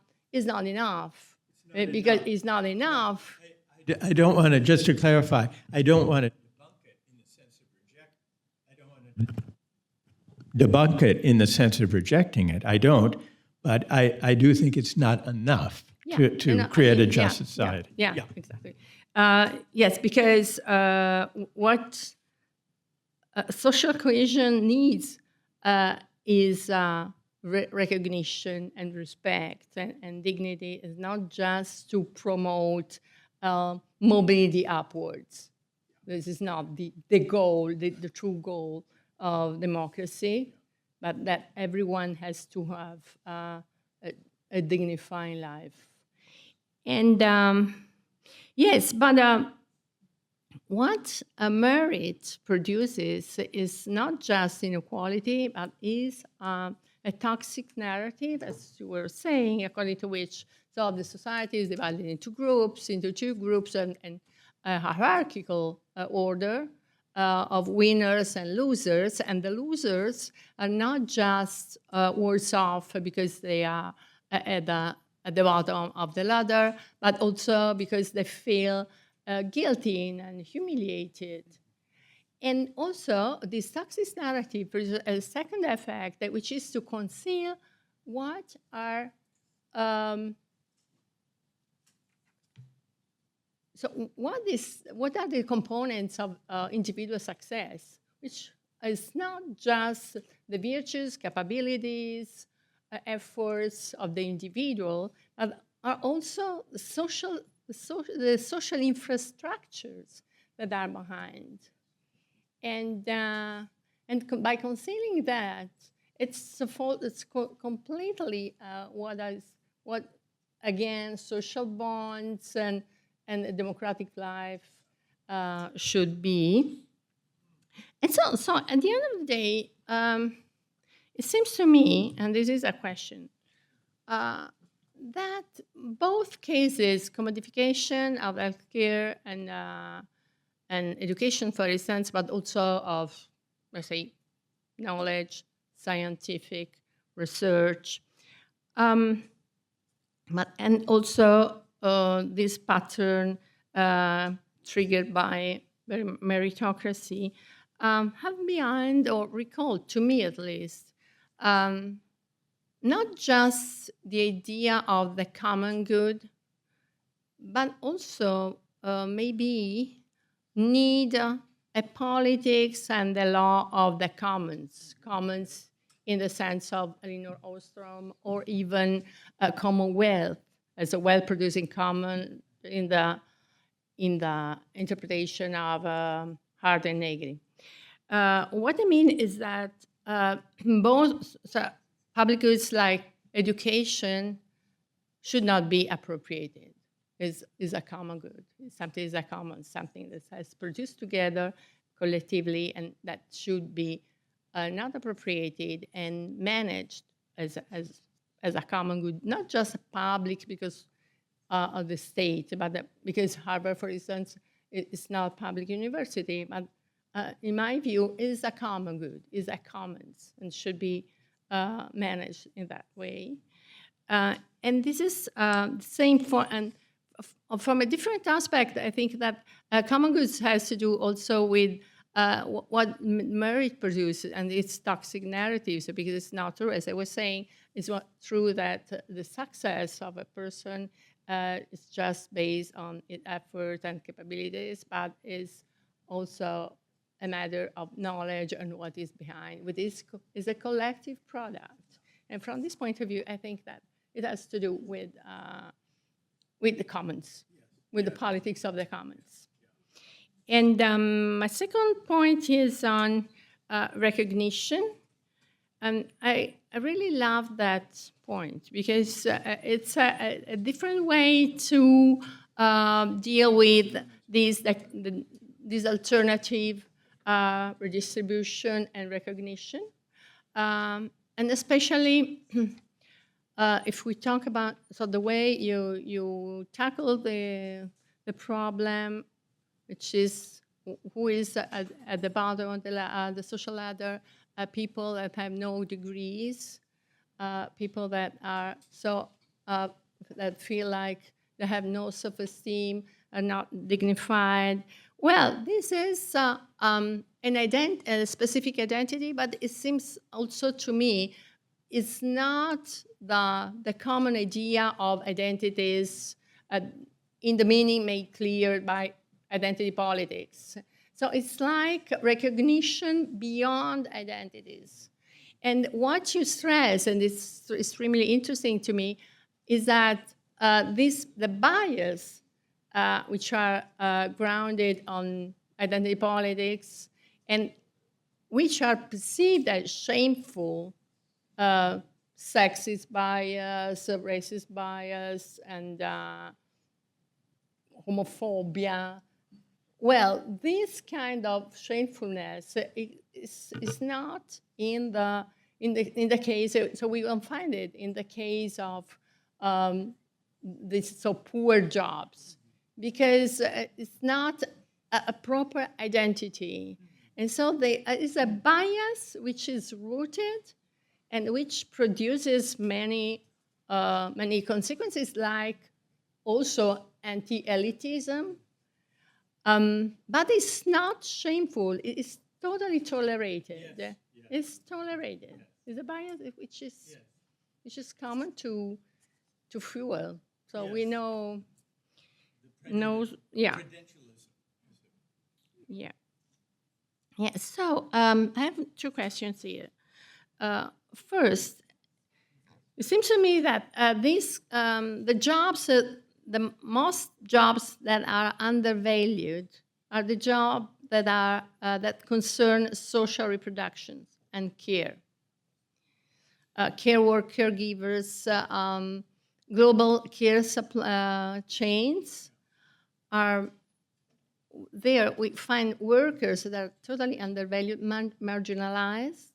D: enough, because it's not enough.
C: I don't want to, just to clarify, I don't want to debunk it in the sense of reject. I don't want to debunk it in the sense of rejecting it. I don't, but I do think it's not enough to create a just society.
D: Yeah, exactly. Yes, because what social cohesion needs is recognition and respect and dignity is not just to promote mobility upwards. This is not the goal, the true goal of democracy, but that everyone has to have a dignified life. And yes, but what merit produces is not just inequality, but is a toxic narrative, as you were saying, according to which so the society is divided into two groups, and a hierarchical order of winners and losers. And the losers are not just worse off because they are at the bottom of the ladder, but also because they feel guilty and humiliated. And also, this toxic narrative produces a second effect, which is to conceal what are what are the components of individual success, which is not just the virtues, capabilities, efforts of the individual, but are also the social infrastructures that are behind. And by concealing that, it's completely what again social bonds and a democratic life should be. And so at the end of the day, it seems to me, and this is a question, that both cases, commodification of healthcare and education, for instance, but also of, let's say, knowledge, scientific research, and also this pattern triggered by meritocracy have behind, or recalled to me at least, not just the idea of the common good, but also maybe need a politics and the law of the commons in the sense of Elinor Ostrom, or even a commonwealth as a well-producing common in the interpretation of Hart and Negri. What I mean is that both public goods like education should not be appropriated. Is a common good. Something is a common, something that has produced together collectively, and that should be not appropriated and managed as a common good, not just public because of the state, but because Harvard, for instance, is not a public university, but in my view, is a common good, is a commons, and should be managed in that way. And this is the same for, and from a different aspect, I think that common goods has to do also with what merit produces and its toxic narratives, because it's not true. As I was saying, it's not true that the success of a person is just based on its effort and capabilities, but is also a matter of knowledge and what is behind. With this is a collective product. And from this point of view, I think that it has to do with the commons, with the politics of the commons. And my second point is on recognition. And I really love that point, because it's a different way to deal with this alternative redistribution and recognition. And especially if we talk about the way you tackle the problem, which is who is at the bottom of the social ladder, people that have no degrees, people that are that feel like they have no self-esteem, are not dignified. Well, this is a specific identity, but it seems also to me it's not the common idea of identities in the meaning made clear by identity politics. So it's like recognition beyond identities. And what you stress, and it's extremely interesting to me, is that the bias, which are grounded on identity politics, and which are perceived as shameful, sexist bias, racist bias, and homophobia. Well, this kind of shamefulness is not in the case. So we won't find it in the case of these so poor jobs, because it's not a proper identity, and so there is a bias which is rooted and which produces many consequences, like also anti-elitism. But it's not shameful. It is totally tolerated.
C: Yes.
D: It's tolerated. It's a bias which is common to fuel. So we know. Yeah. Yeah. Yeah. So I have two questions here. First, it seems to me that the jobs. The most jobs that are undervalued are the jobs that concern social reproduction and care. Care work, caregivers, global care supply chains are there. We find workers that are totally undervalued, marginalized,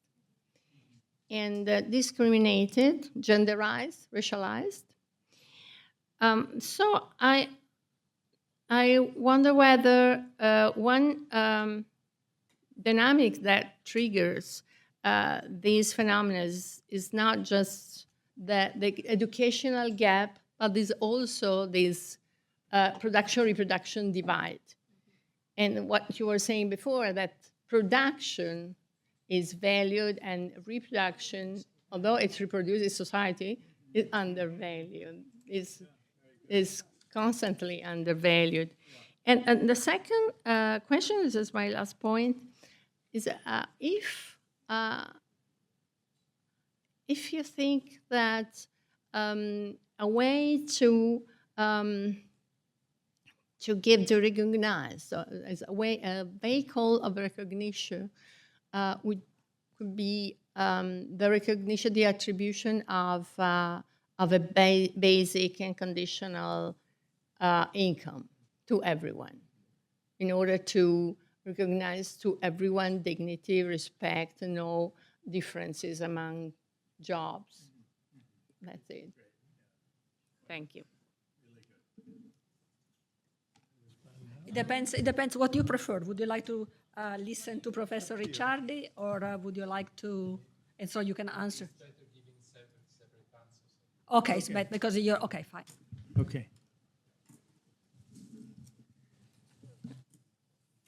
D: and discriminated, genderized, racialized. So I wonder whether one dynamic that triggers these phenomena is not just the educational gap, but is also this production-reproduction divide. And what you were saying before, that production is valued and reproduction, although it reproduces society, is undervalued, is constantly undervalued. And the second question, this is my last point, is if you think that a way to give to recognize, so as a vehicle of recognition, could be the recognition, the attribution of a basic and conditional income to everyone, in order to recognize to everyone dignity, respect, and no differences among jobs. That's it. Thank you.
A: It depends what you prefer. Would you like to listen to Professor Ricciardi, or would you like to, and so you can answer? Okay, so, but because you're, okay, fine.
C: Okay.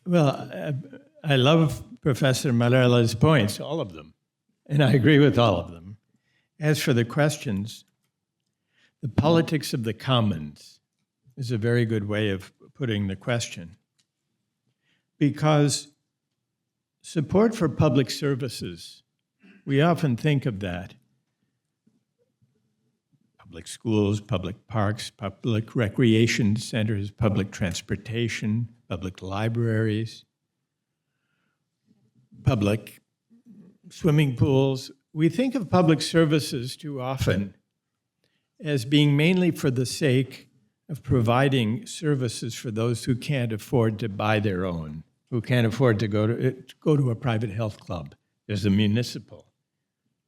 C: Well, I love Professor Marella's points, all of them, and I agree with all of them. As for the questions, the politics of the commons is a very good way of putting the question, because support for public services, we often think of that. Public schools, public parks, public recreation centers, public transportation, public libraries, public swimming pools. We think of public services too often as being mainly for the sake of providing services for those who can't afford to buy their own, who can't afford to go to a private health club. There's a municipal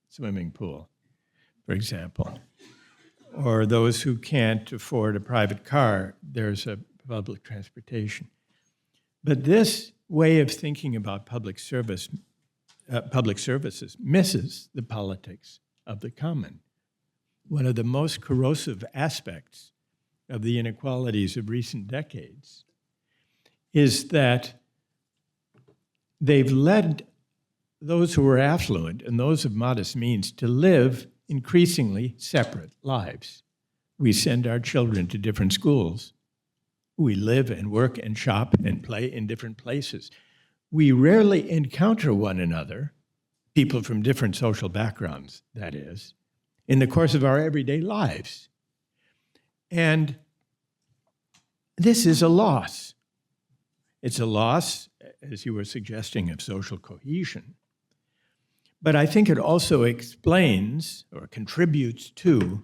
C: swimming pool, for example. Or those who can't afford a private car, there's a public transportation. But this way of thinking about public services misses the politics of the common. One of the most corrosive aspects of the inequalities of recent decades is that they've led those who are affluent and those of modest means to live increasingly separate lives. We send our children to different schools. We live and work and shop and play in different places. We rarely encounter one another people from different social backgrounds, that is, in the course of our everyday lives. And this is a loss. It's a loss, as you were suggesting, of social cohesion. But I think it also explains or contributes to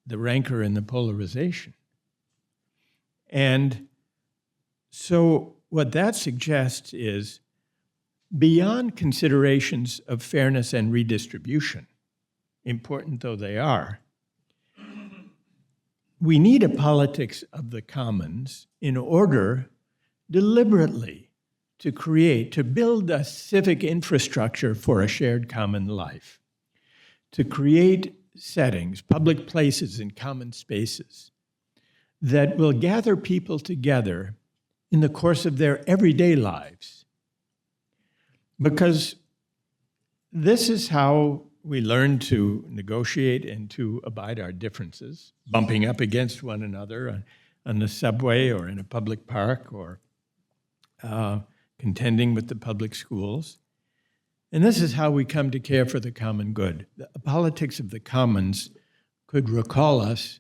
C: the rancor and the polarization. And so what that suggests is, beyond considerations of fairness and redistribution, important though they are, we need a politics of the commons in order deliberately to build a civic infrastructure for a shared common life, to create settings, public places and common spaces that will gather people together in the course of their everyday lives. Because this is how we learn to negotiate and to abide our differences, bumping up against one another on the subway or in a public park or contending with the public schools. And this is how we come to care for the common good. The politics of the commons could recall us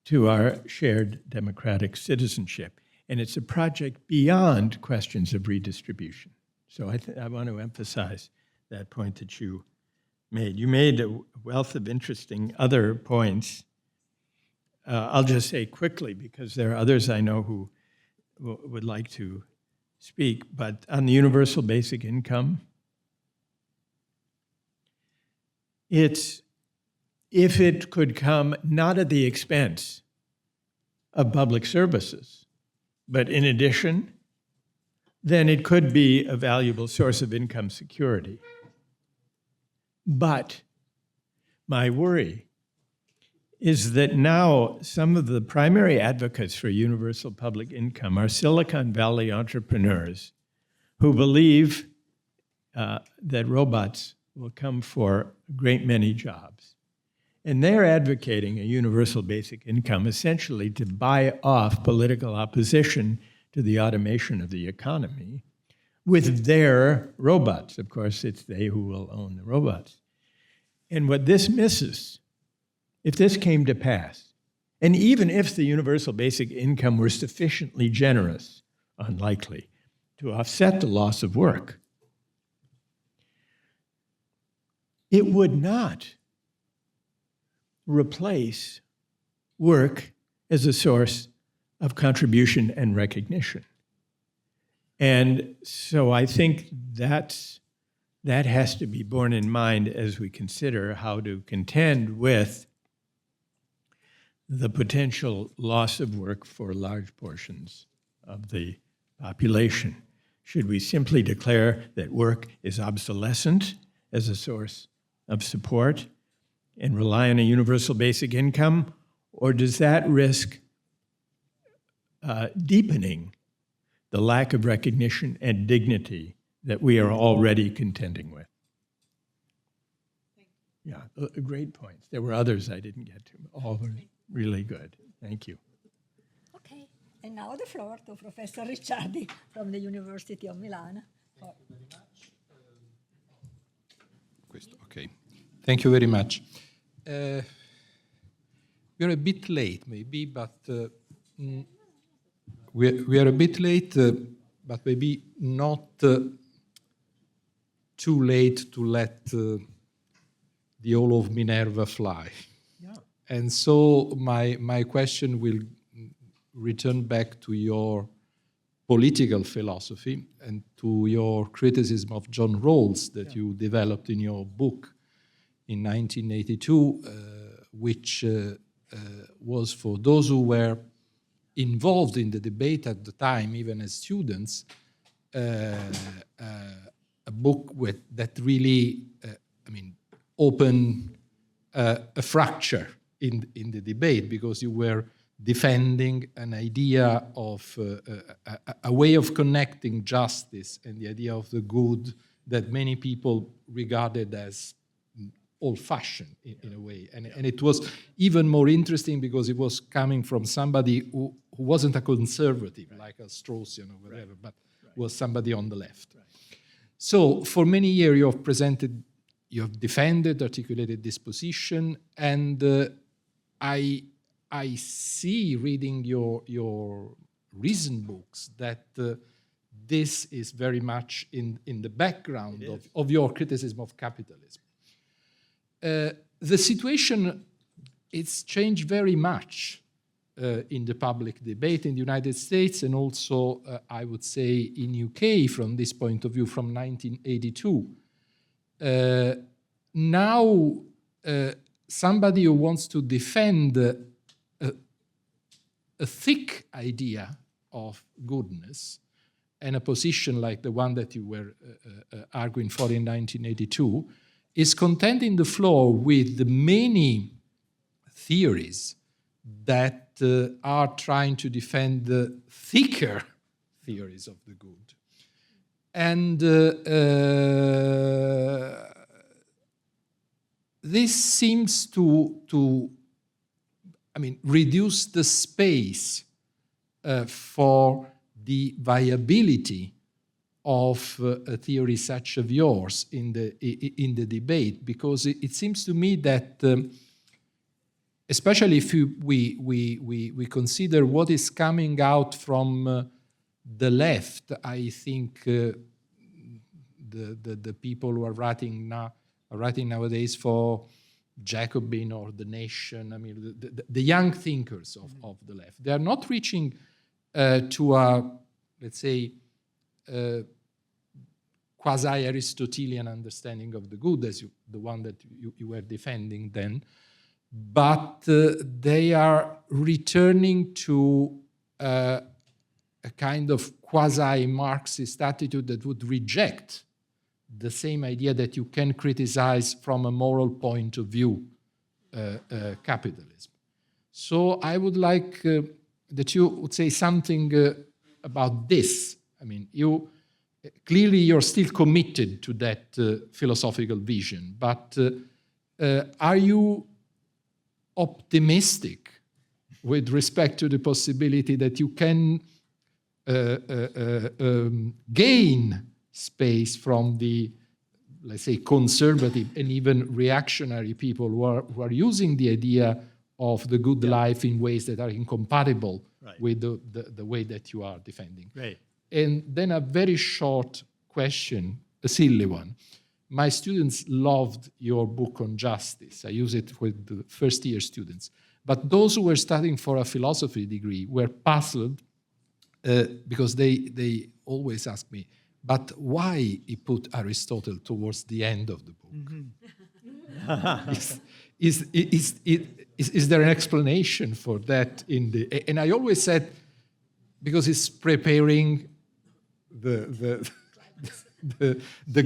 C: to our shared democratic citizenship. And it's a project beyond questions of redistribution. So I want to emphasize that point that you made. You made a wealth of interesting other points. I'll just say quickly, because there are others I know who would like to speak, but on the universal basic income, if it could come not at the expense of public services, but in addition, then it could be a valuable source of income security. But my worry is that now some of the primary advocates for universal public income are Silicon Valley entrepreneurs who believe that robots will come for a great many jobs. And they're advocating a universal basic income essentially to buy off political opposition to the automation of the economy with their robots. Of course, it's they who will own the robots. And what this misses, if this came to pass, and even if the universal basic income were sufficiently generous, unlikely, to offset the loss of work, it would not replace work as a source of contribution and recognition. And so I think that has to be borne in mind as we consider how to contend with the potential loss of work for large portions of the population. Should we simply declare that work is obsolescent as a source of support and rely on a universal basic income, or does that risk deepening the lack of recognition and dignity that we are already contending with? Yeah, great points. There were others I didn't get to. All were really good. Thank you.
A: Okay, and now the floor to Professor Ricciardi from the University of Milan.
E: Okay, thank you very much. We're a bit late, maybe, but we are a bit late, but maybe not too late to let the Hall of Minerva fly. Yeah. And so my question will return back to your political philosophy and to your criticism of John Rawls that you developed in your book in 1982, which was for those who were involved in the debate at the time, even as students, a book that really, opened a fracture in the debate, because you were defending an idea of a way of connecting justice and the idea of the good that many people regarded as old-fashioned in a way. And it was even more interesting because it was coming from somebody who wasn't a conservative, like a Straussian or whatever, but was somebody on the left. So for many years you have defended, articulated this position, and I see, reading your recent books, that this is very much in the background of your criticism of capitalism. The situation, it's changed very much in the public debate in the United States, and also, I would say, in UK from this point of view, from 1982. Now, somebody who wants to defend a thick idea of goodness and a position like the one that you were arguing for in 1982 is contending the floor with the many theories that are trying to defend the thicker theories of the good. And this seems to reduce the space for the viability of a theory such as yours in the debate, because it seems to me that, especially if we consider what is coming out from the left, I think the people who are writing nowadays for Jacobin or The Nation, the young thinkers of the left, they are not reaching to a, let's say, quasi-Aristotelian understanding of the good, as the one that you were defending then, but they are returning to a kind of quasi-Marxist attitude that would reject the same idea that you can criticize from a moral point of view capitalism. So I would like that you would say something about this. Clearly you're still committed to that philosophical vision, but are you optimistic with respect to the possibility that you can gain space from the, let's say, conservative and even reactionary people who are using the idea of the good life in ways that are incompatible with the way that you are defending?
C: Right.
E: And then a very short question, a silly one. My students loved your book on justice. I use it with the first-year students. But those who were studying for a philosophy degree were puzzled because they always ask me, but why he put Aristotle towards the end of the book? Mm-hmm. Is there an explanation for that in the? And I always said, because it's preparing the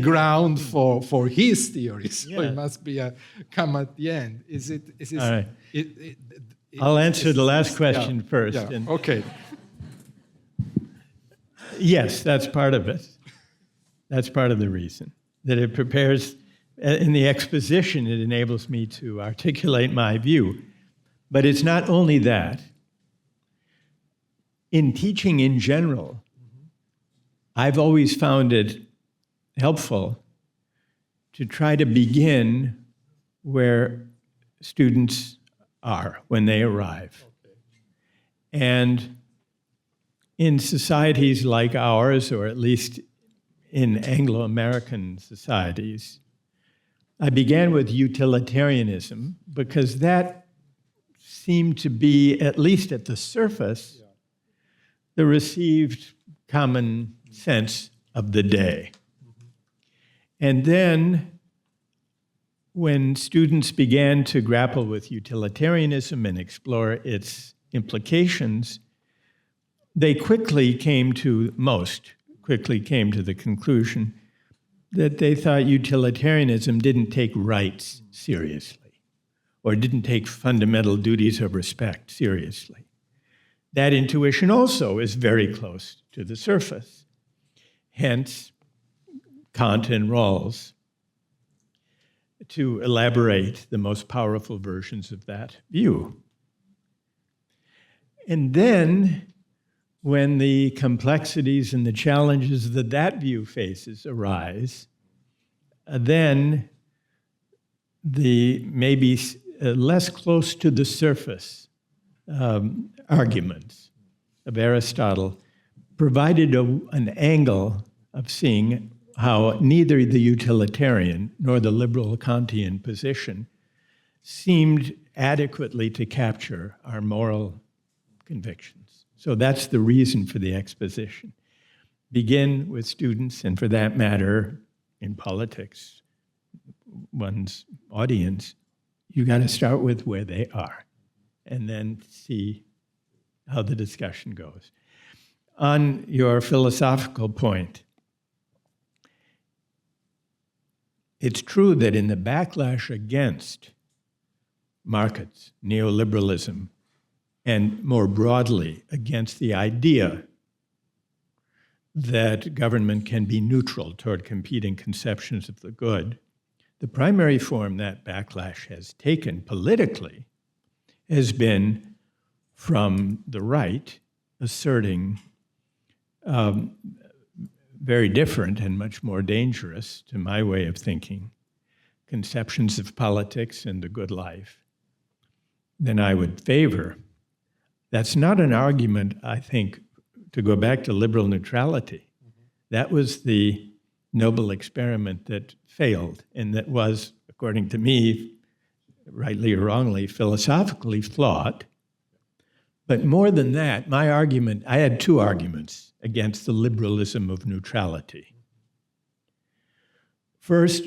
E: ground for his theories, so it must be come at the end. Is it?
C: All right. I'll answer the last question first.
E: Yeah. Okay.
C: Yes, that's part of it. That's part of the reason, that it prepares, in the exposition, it enables me to articulate my view. But it's not only that. In teaching in general, I've always found it helpful to try to begin where students are when they arrive. Okay. And in societies like ours, or at least in Anglo-American societies, I began with utilitarianism because that seemed to be, at least at the surface, the received common sense of the day. And then when students began to grapple with utilitarianism and explore its implications, most quickly came to the conclusion that they thought utilitarianism didn't take rights seriously, or didn't take fundamental duties of respect seriously. That intuition also is very close to the surface. Hence, Kant and Rawls to elaborate the most powerful versions of that view. And then, when the complexities and the challenges that that view faces arise, then the maybe less close to the surface arguments of Aristotle provided an angle of seeing how neither the utilitarian nor the liberal Kantian position seemed adequately to capture our moral convictions. So that's the reason for the exposition. Begin with students, and for that matter, in politics, one's audience, you got to start with where they are and then see how the discussion goes. On your philosophical point, it's true that in the backlash against markets, neoliberalism, and more broadly against the idea that government can be neutral toward competing conceptions of the good, the primary form that backlash has taken politically has been from the right asserting very different and much more dangerous, to my way of thinking, conceptions of politics and the good life than I would favor. That's not an argument, I think, to go back to liberal neutrality. That was the noble experiment that failed and that was, according to me, rightly or wrongly, philosophically flawed. But more than that, my argument, I had two arguments against the liberalism of neutrality. First,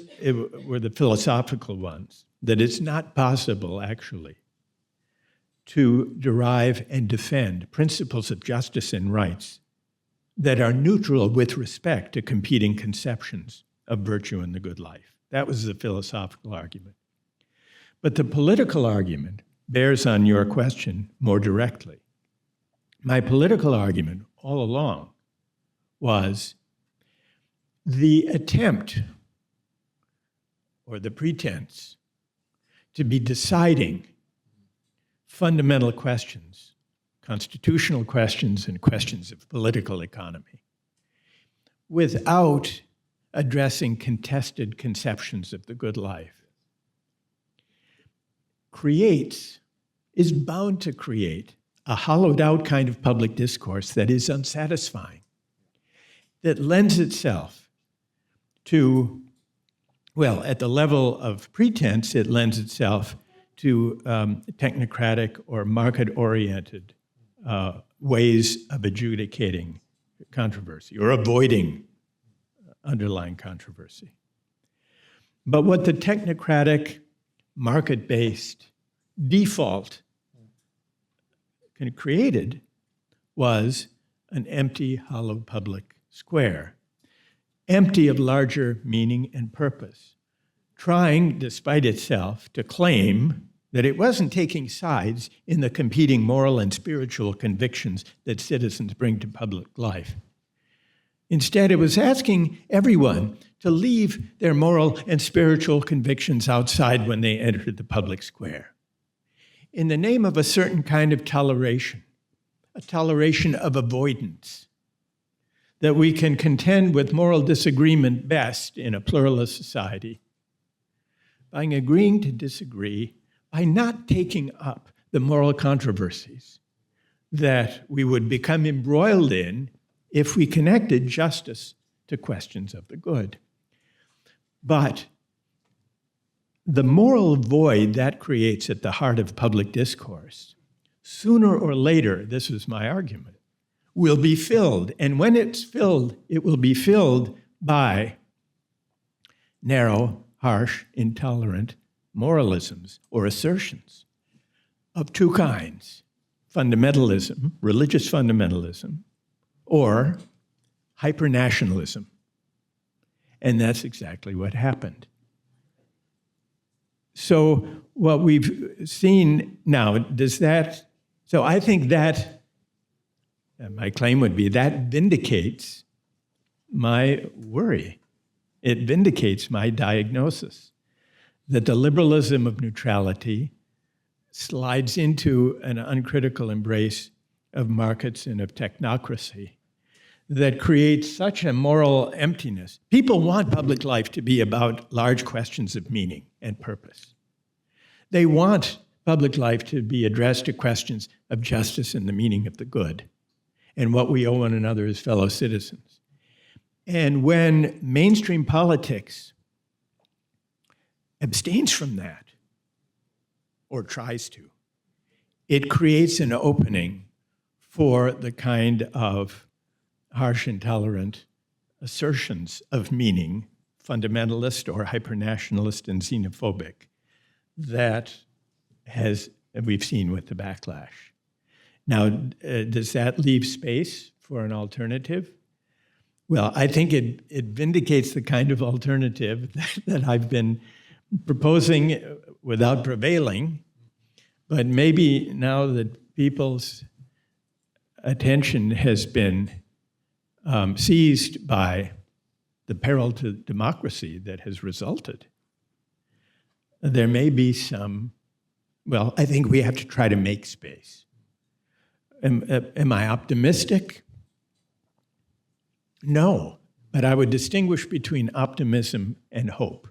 C: were the philosophical ones, that it's not possible, actually, to derive and defend principles of justice and rights that are neutral with respect to competing conceptions of virtue and the good life. That was the philosophical argument. But the political argument bears on your question more directly. My political argument all along was the attempt or the pretense to be deciding fundamental questions, constitutional questions and questions of political economy, without addressing contested conceptions of the good life, is bound to create a hollowed out kind of public discourse that is unsatisfying, that lends itself to, well, at the level of pretense, it lends itself to technocratic or market-oriented ways of adjudicating controversy or avoiding underlying controversy. But what the technocratic, market-based default created was an empty, hollow public square, empty of larger meaning and purpose, trying, despite itself, to claim that it wasn't taking sides in the competing moral and spiritual convictions that citizens bring to public life. Instead, it was asking everyone to leave their moral and spiritual convictions outside when they entered the public square, in the name of a certain kind of toleration, a toleration of avoidance, that we can contend with moral disagreement best in a pluralist society by agreeing to disagree, by not taking up the moral controversies that we would become embroiled in if we connected justice to questions of the good. But the moral void that creates at the heart of public discourse, sooner or later, this was my argument, will be filled. And when it's filled, it will be filled by narrow, harsh, intolerant moralisms or assertions of two kinds: fundamentalism, religious fundamentalism, or hypernationalism. And that's exactly what happened. So what we've seen now, so I think that, my claim would be, that vindicates my worry. It vindicates my diagnosis that the liberalism of neutrality slides into an uncritical embrace of markets and of technocracy that creates such a moral emptiness. People want public life to be about large questions of meaning and purpose. They want public life to be addressed to questions of justice and the meaning of the good and what we owe one another as fellow citizens. And when mainstream politics abstains from that, or tries to, it creates an opening for the kind of harsh, intolerant assertions of meaning, fundamentalist or hypernationalist and xenophobic, that we've seen with the backlash. Now, does that leave space for an alternative? Well, I think it vindicates the kind of alternative that I've been proposing without prevailing, but maybe now that people's attention has been seized by the peril to democracy that has resulted, there may be some, well, I think we have to try to make space. Am I optimistic? No, but I would distinguish between optimism and hope.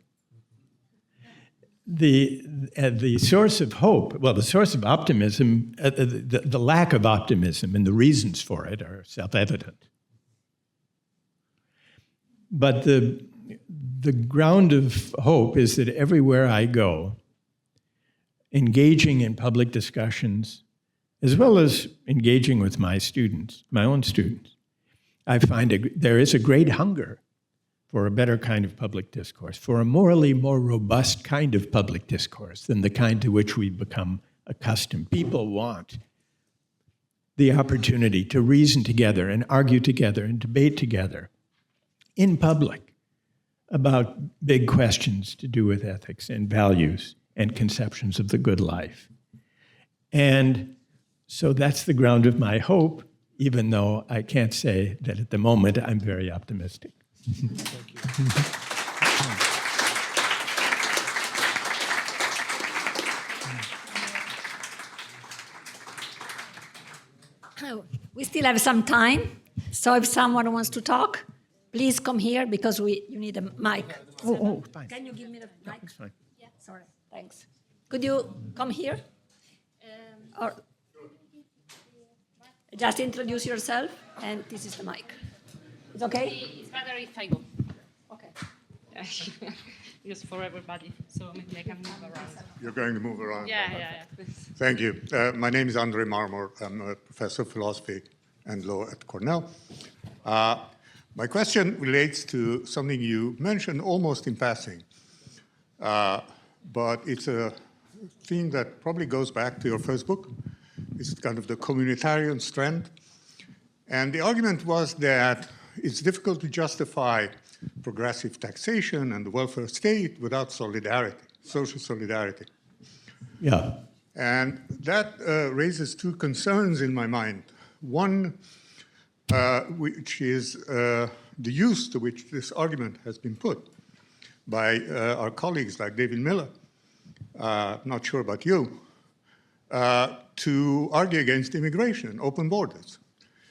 C: The source of hope, well, the source of optimism, the lack of optimism and the reasons for it are self-evident. But the ground of hope is that everywhere I go, engaging in public discussions, as well as engaging with my students, my own students, I find there is a great hunger for a better kind of public discourse, for a morally more robust kind of public discourse than the kind to which we've become accustomed. People want the opportunity to reason together and argue together and debate together in public about big questions to do with ethics and values and conceptions of the good life. And so that's the ground of my hope, even though I can't say that at the moment I'm very optimistic. Thank
A: you. We still have some time, so if someone wants to talk, please come here because you need a mic.
C: Oh, fine.
A: Can you give me the mic?
C: That's fine.
A: Yeah, sorry, thanks. Could you come here? Or just introduce yourself, and this is the mic. It's okay?
B: It's better if I go.
A: Okay.
B: Because for everybody, so maybe I can move around.
F: You're going to move around.
B: Yeah.
F: Thank you. My name is Andre Marmor. I'm a professor of philosophy and law at Cornell. My question relates to something you mentioned almost in passing, but it's a theme that probably goes back to your first book. It's kind of the communitarian strand. And the argument was that it's difficult to justify progressive taxation and the welfare state without solidarity, social solidarity.
C: Yeah.
F: And that raises two concerns in my mind. One, which is the use to which this argument has been put by our colleagues like David Miller, not sure about you, to argue against immigration, open borders.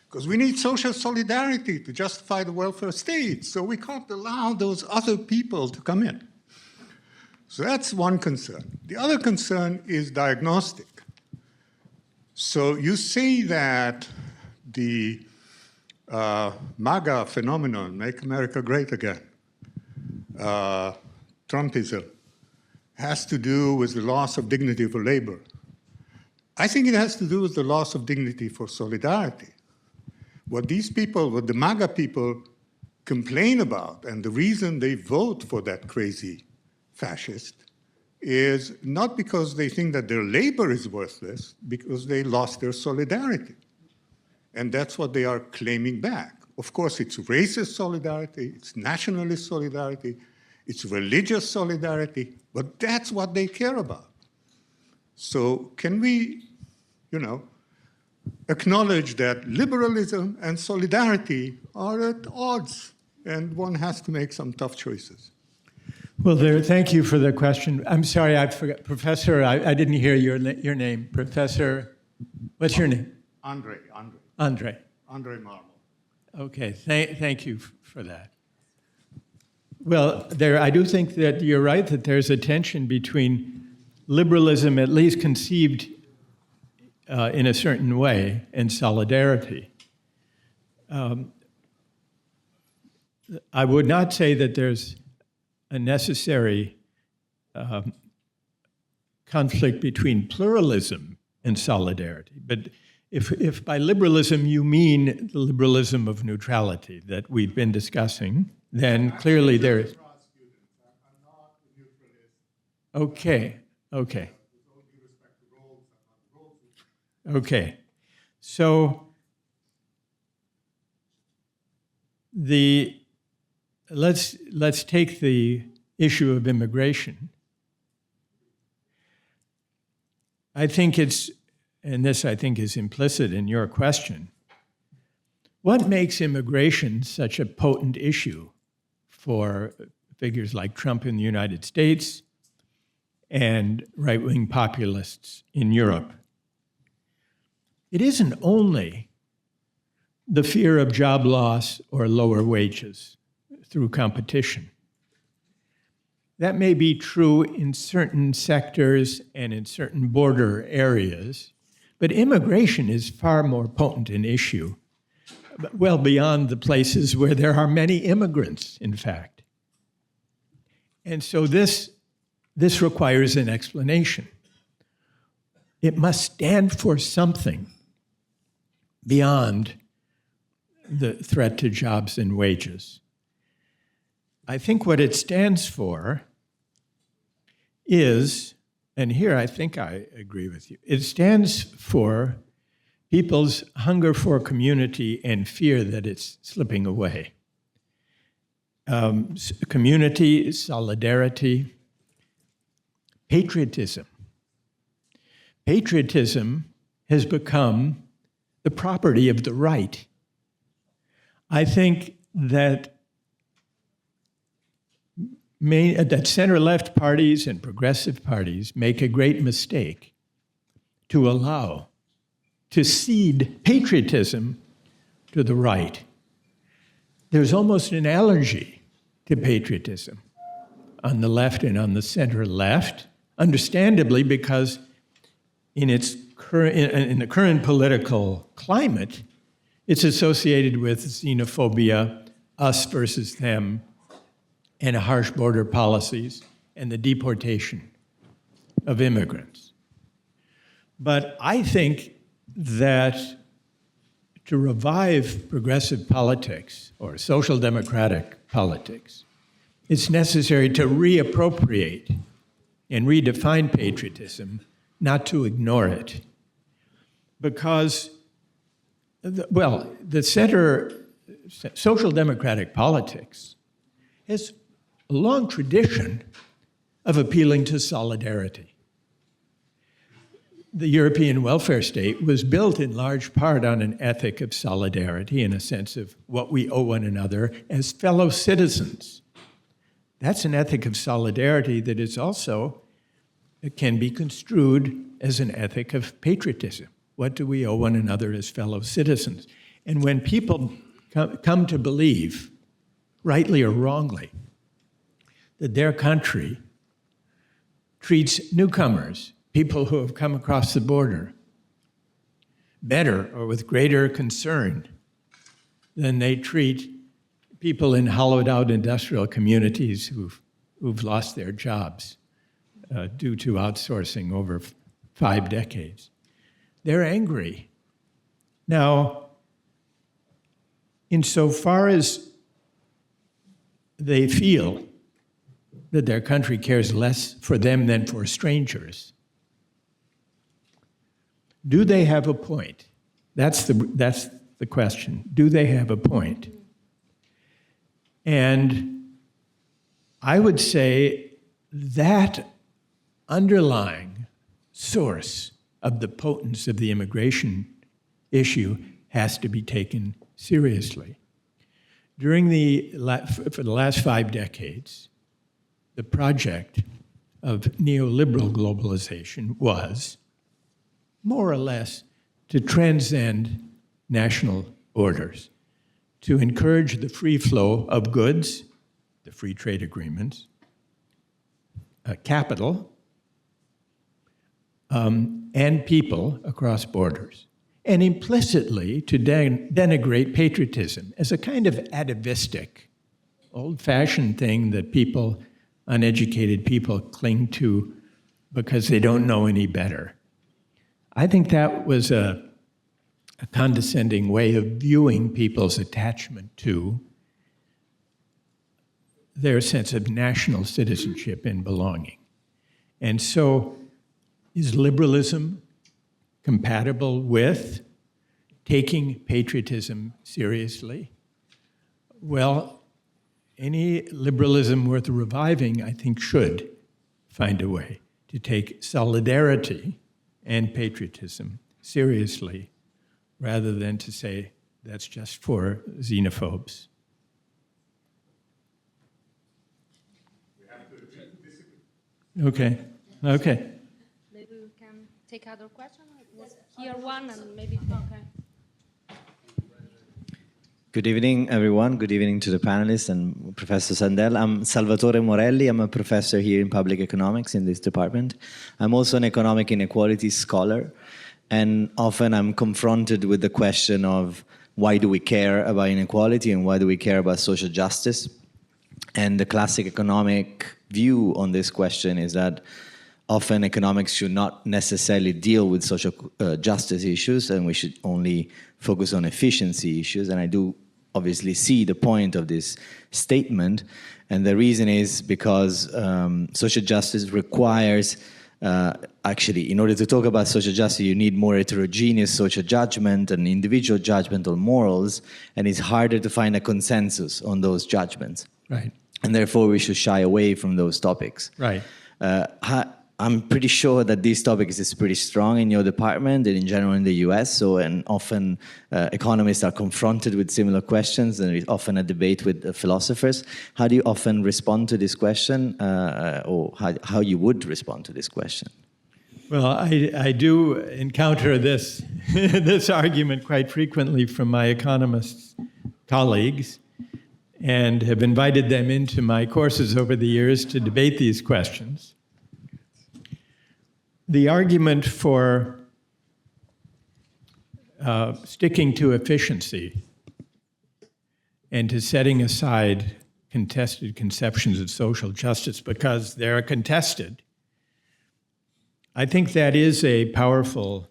F: Because we need social solidarity to justify the welfare state, so we can't allow those other people to come in. So that's one concern. The other concern is diagnostic. So you say that the MAGA phenomenon, Make America Great Again, Trumpism, has to do with the loss of dignity for labor. I think it has to do with the loss of dignity for solidarity. What these people, what the MAGA people complain about, and the reason they vote for that crazy fascist, is not because they think that their labor is worthless, because they lost their solidarity. And that's what they are claiming back. Of course, it's racist solidarity, it's nationalist solidarity, it's religious solidarity, but that's what they care about. So can we, acknowledge that liberalism and solidarity are at odds, and one has to make some tough choices?
C: Well, thank you for the question. I'm sorry, I forgot. Professor, I didn't hear your name. Professor, what's your name?
F: Andre Marmol.
C: Okay, thank you for that. Well, I do think that you're right that there's a tension between liberalism, at least conceived in a certain way, and solidarity. I would not say that there's a necessary conflict between pluralism and solidarity, but if by liberalism you mean the liberalism of neutrality that we've been discussing, then clearly there is. Okay. So let's take the issue of immigration. I think and this I think is implicit in your question, what makes immigration such a potent issue for figures like Trump in the United States and right-wing populists in Europe? It isn't only the fear of job loss or lower wages through competition. That may be true in certain sectors and in certain border areas, but immigration is far more potent an issue, well beyond the places where there are many immigrants, in fact. And so this requires an explanation. It must stand for something beyond the threat to jobs and wages. I think what it stands for is, and here I think I agree with you, it stands for people's hunger for community and fear that it's slipping away. Community, solidarity, patriotism. Patriotism has become the property of the right. I think that center-left parties and progressive parties make a great mistake to cede patriotism to the right. There's almost an allergy to patriotism on the left and on the center-left, understandably, because in the current political climate, it's associated with xenophobia, us versus them, and harsh border policies, and the deportation of immigrants. But I think that to revive progressive politics or social democratic politics, it's necessary to reappropriate and redefine patriotism, not to ignore it. Because, the social democratic politics has a long tradition of appealing to solidarity. The European welfare state was built in large part on an ethic of solidarity and a sense of what we owe one another as fellow citizens. That's an ethic of solidarity that is also, it can be construed as an ethic of patriotism. What do we owe one another as fellow citizens? And when people come to believe, rightly or wrongly, that their country treats newcomers, people who have come across the border, better or with greater concern than they treat people in hollowed-out industrial communities who've lost their jobs due to outsourcing over 5 decades. They're angry. Now, insofar as they feel that their country cares less for them than for strangers, do they have a point? That's the question. Do they have a point? And I would say that underlying source of the potence of the immigration issue has to be taken seriously. For the last 5 decades, the project of neoliberal globalization was more or less to transcend national borders, to encourage the free flow of goods, the free trade agreements, capital, and people across borders, and implicitly to denigrate patriotism as a kind of atavistic, old-fashioned thing that people, uneducated people, cling to because they don't know any better. I think that was a condescending way of viewing people's attachment to their sense of national citizenship and belonging. And so, is liberalism compatible with taking patriotism seriously? Well, any liberalism worth reviving, I think, should find a way to take solidarity and patriotism seriously, rather than to say that's just for xenophobes. Okay.
B: Maybe we can take other questions. Here one and maybe, okay.
G: Good evening, everyone. Good evening to the panelists and Professor Sandel. I'm Salvatore Morelli. I'm a professor here in public economics in this department. I'm also an economic inequality scholar, and often I'm confronted with the question of why do we care about inequality and why do we care about social justice? And the classic economic view on this question is that often economics should not necessarily deal with social justice issues, and we should only focus on efficiency issues. And I do obviously see the point of this statement. And the reason is because social justice requires, actually, in order to talk about social justice, you need more heterogeneous social judgment and individual judgment on morals, and it's harder to find a consensus on those judgments.
C: Right.
G: And therefore, we should shy away from those topics.
C: Right.
G: I'm pretty sure that this topic is pretty strong in your department and in general in the US. So, and often economists are confronted with similar questions, and it's often a debate with philosophers. How do you often respond to this question, or how you would respond to this question?
C: Well, I do encounter this, this argument quite frequently from my economist colleagues, and have invited them into my courses over the years to debate these questions. The argument for sticking to efficiency and to setting aside contested conceptions of social justice because they're contested, I think that is a powerful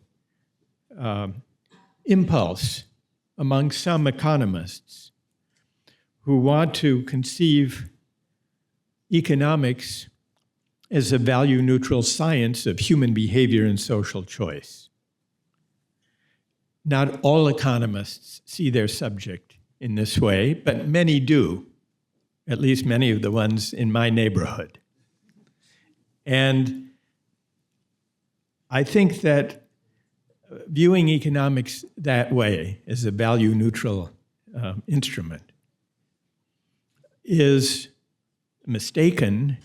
C: impulse among some economists who want to conceive economics as a value-neutral science of human behavior and social choice. Not all economists see their subject in this way, but many do, at least many of the ones in my neighborhood. And I think that viewing economics that way, as a value-neutral instrument, is mistaken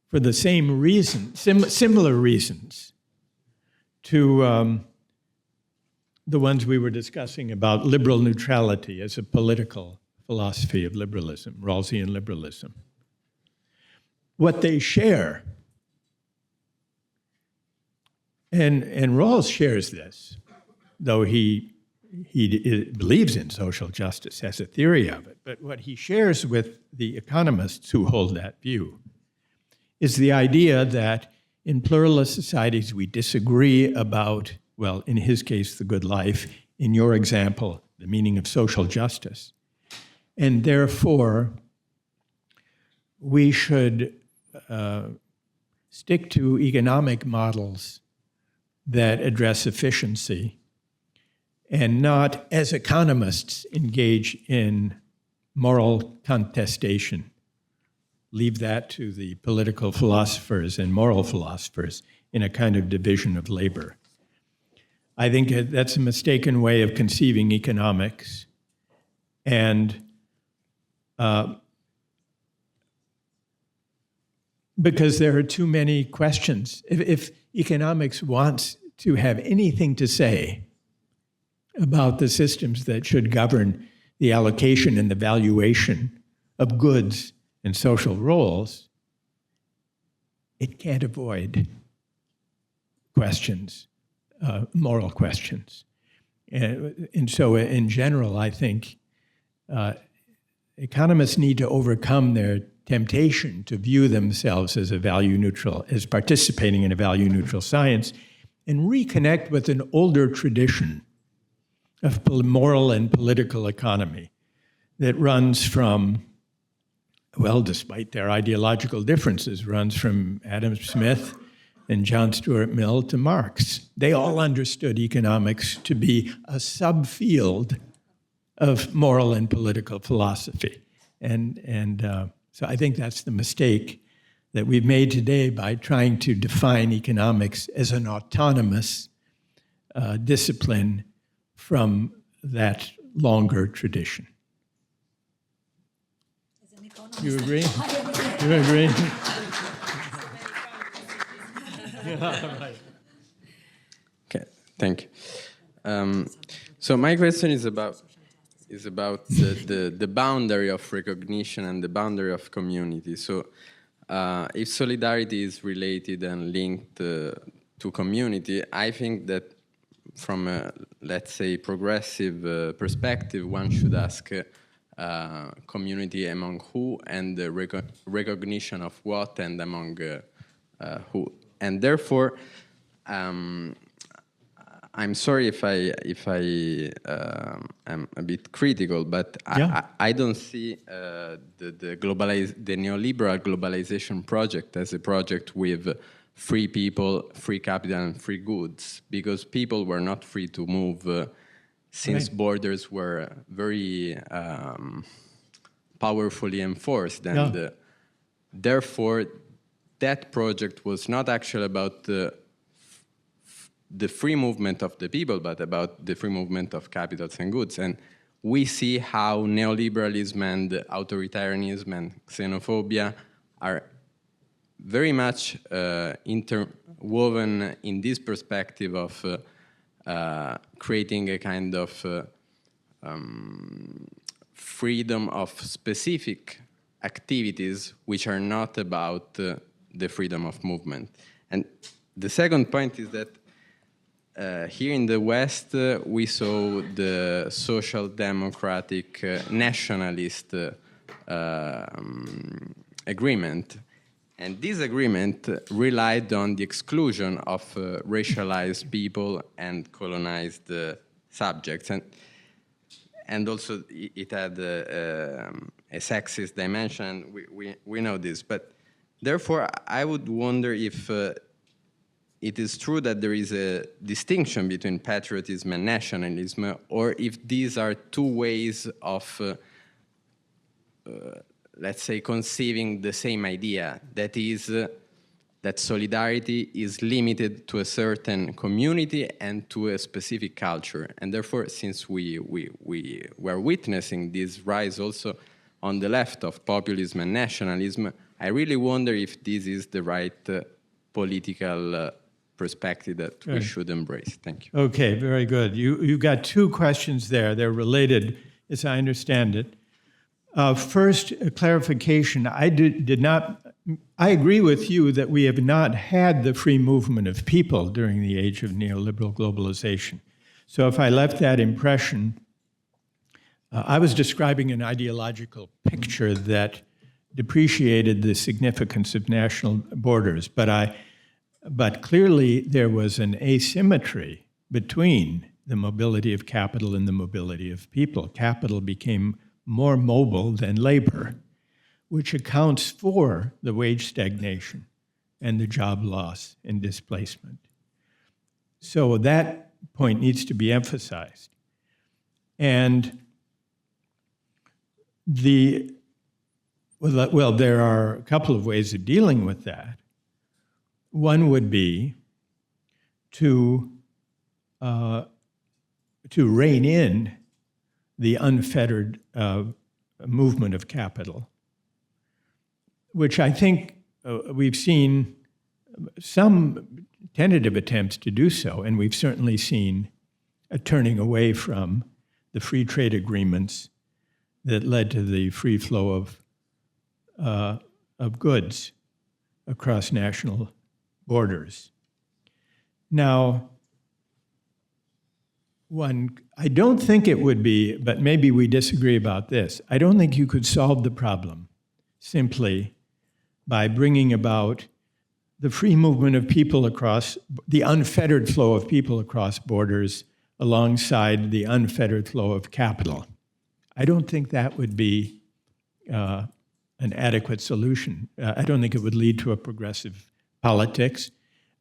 C: for the same reason, similar reasons to the ones we were discussing about liberal neutrality as a political philosophy of liberalism, Rawlsian liberalism. What they share, and Rawls shares this, though he believes in social justice, has a theory of it, but what he shares with the economists who hold that view is the idea that in pluralist societies we disagree about, well, in his case, the good life, in your example, the meaning of social justice. And therefore, we should stick to economic models that address efficiency and not, as economists, engage in moral contestation. Leave that to the political philosophers and moral philosophers in a kind of division of labor. I think that's a mistaken way of conceiving economics. And because there are too many questions. If economics wants to have anything to say about the systems that should govern the allocation and the valuation of goods and social roles, it can't avoid questions, moral questions. And so in general, I think economists need to overcome their temptation to view themselves as as participating in a value-neutral science, and reconnect with an older tradition of moral and political economy that runs from, well, despite their ideological differences, runs from Adam Smith and John Stuart Mill to Marx. They all understood economics to be a subfield of moral and political philosophy. So I think that's the mistake that we've made today by trying to define economics as an autonomous discipline from that longer tradition. You agree? You agree?
H: Okay, thank you. So my question is about the boundary of recognition and the boundary of community. So if solidarity is related and linked to community, I think that from a, let's say, progressive perspective, one should ask community among who, and the recognition of what, and among who. And therefore, I'm sorry if I am a bit critical, but
C: yeah.
H: I don't see the neoliberal globalization project as a project with free people, free capital, and free goods, because people were not free to move since borders were very powerfully enforced, and therefore that project was not actually about the free movement of the people, but about the free movement of capitals and goods. And we see how neoliberalism and authoritarianism and xenophobia are very much interwoven in this perspective of creating a kind of freedom of specific activities which are not about the freedom of movement. And the second point is that here in the West, we saw the social democratic nationalist agreement. And this agreement relied on the exclusion of racialized people and colonized subjects. And also it had a sexist dimension. We know this. But therefore, I would wonder if it is true that there is a distinction between patriotism and nationalism, or if these are two ways of, let's say, conceiving the same idea, that is, that solidarity is limited to a certain community and to a specific culture. And therefore, since we were witnessing this rise also on the left of populism and nationalism, I really wonder if this is the right political perspective that we should embrace. Thank you.
C: Okay, very good. You got two questions there. They're related, as I understand it. First, a clarification. I agree with you that we have not had the free movement of people during the age of neoliberal globalization. So if I left that impression, I was describing an ideological picture that depreciated the significance of national borders, but clearly there was an asymmetry between the mobility of capital and the mobility of people. Capital became more mobile than labor, which accounts for the wage stagnation and the job loss and displacement. So that point needs to be emphasized. And there are a couple of ways of dealing with that. One would be to rein in the unfettered movement of capital, which I think we've seen some tentative attempts to do so, and we've certainly seen a turning away from the free trade agreements that led to the free flow of goods across national borders. Now, I don't think it would be, but maybe we disagree about this. I don't think you could solve the problem simply by bringing about the free movement of people across, the unfettered flow of people across borders alongside the unfettered flow of capital. I don't think that would be an adequate solution. I don't think it would lead to a progressive politics.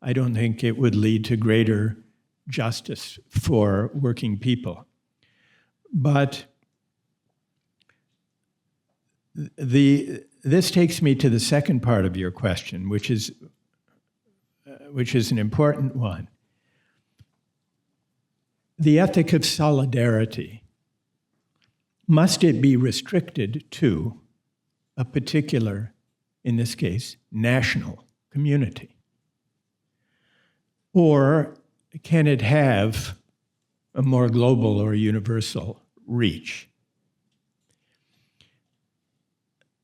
C: I don't think it would lead to greater justice for working people. But this takes me to the second part of your question, which is an important one. The ethic of solidarity, must it be restricted to a particular, in this case, national community? Or can it have a more global or universal reach?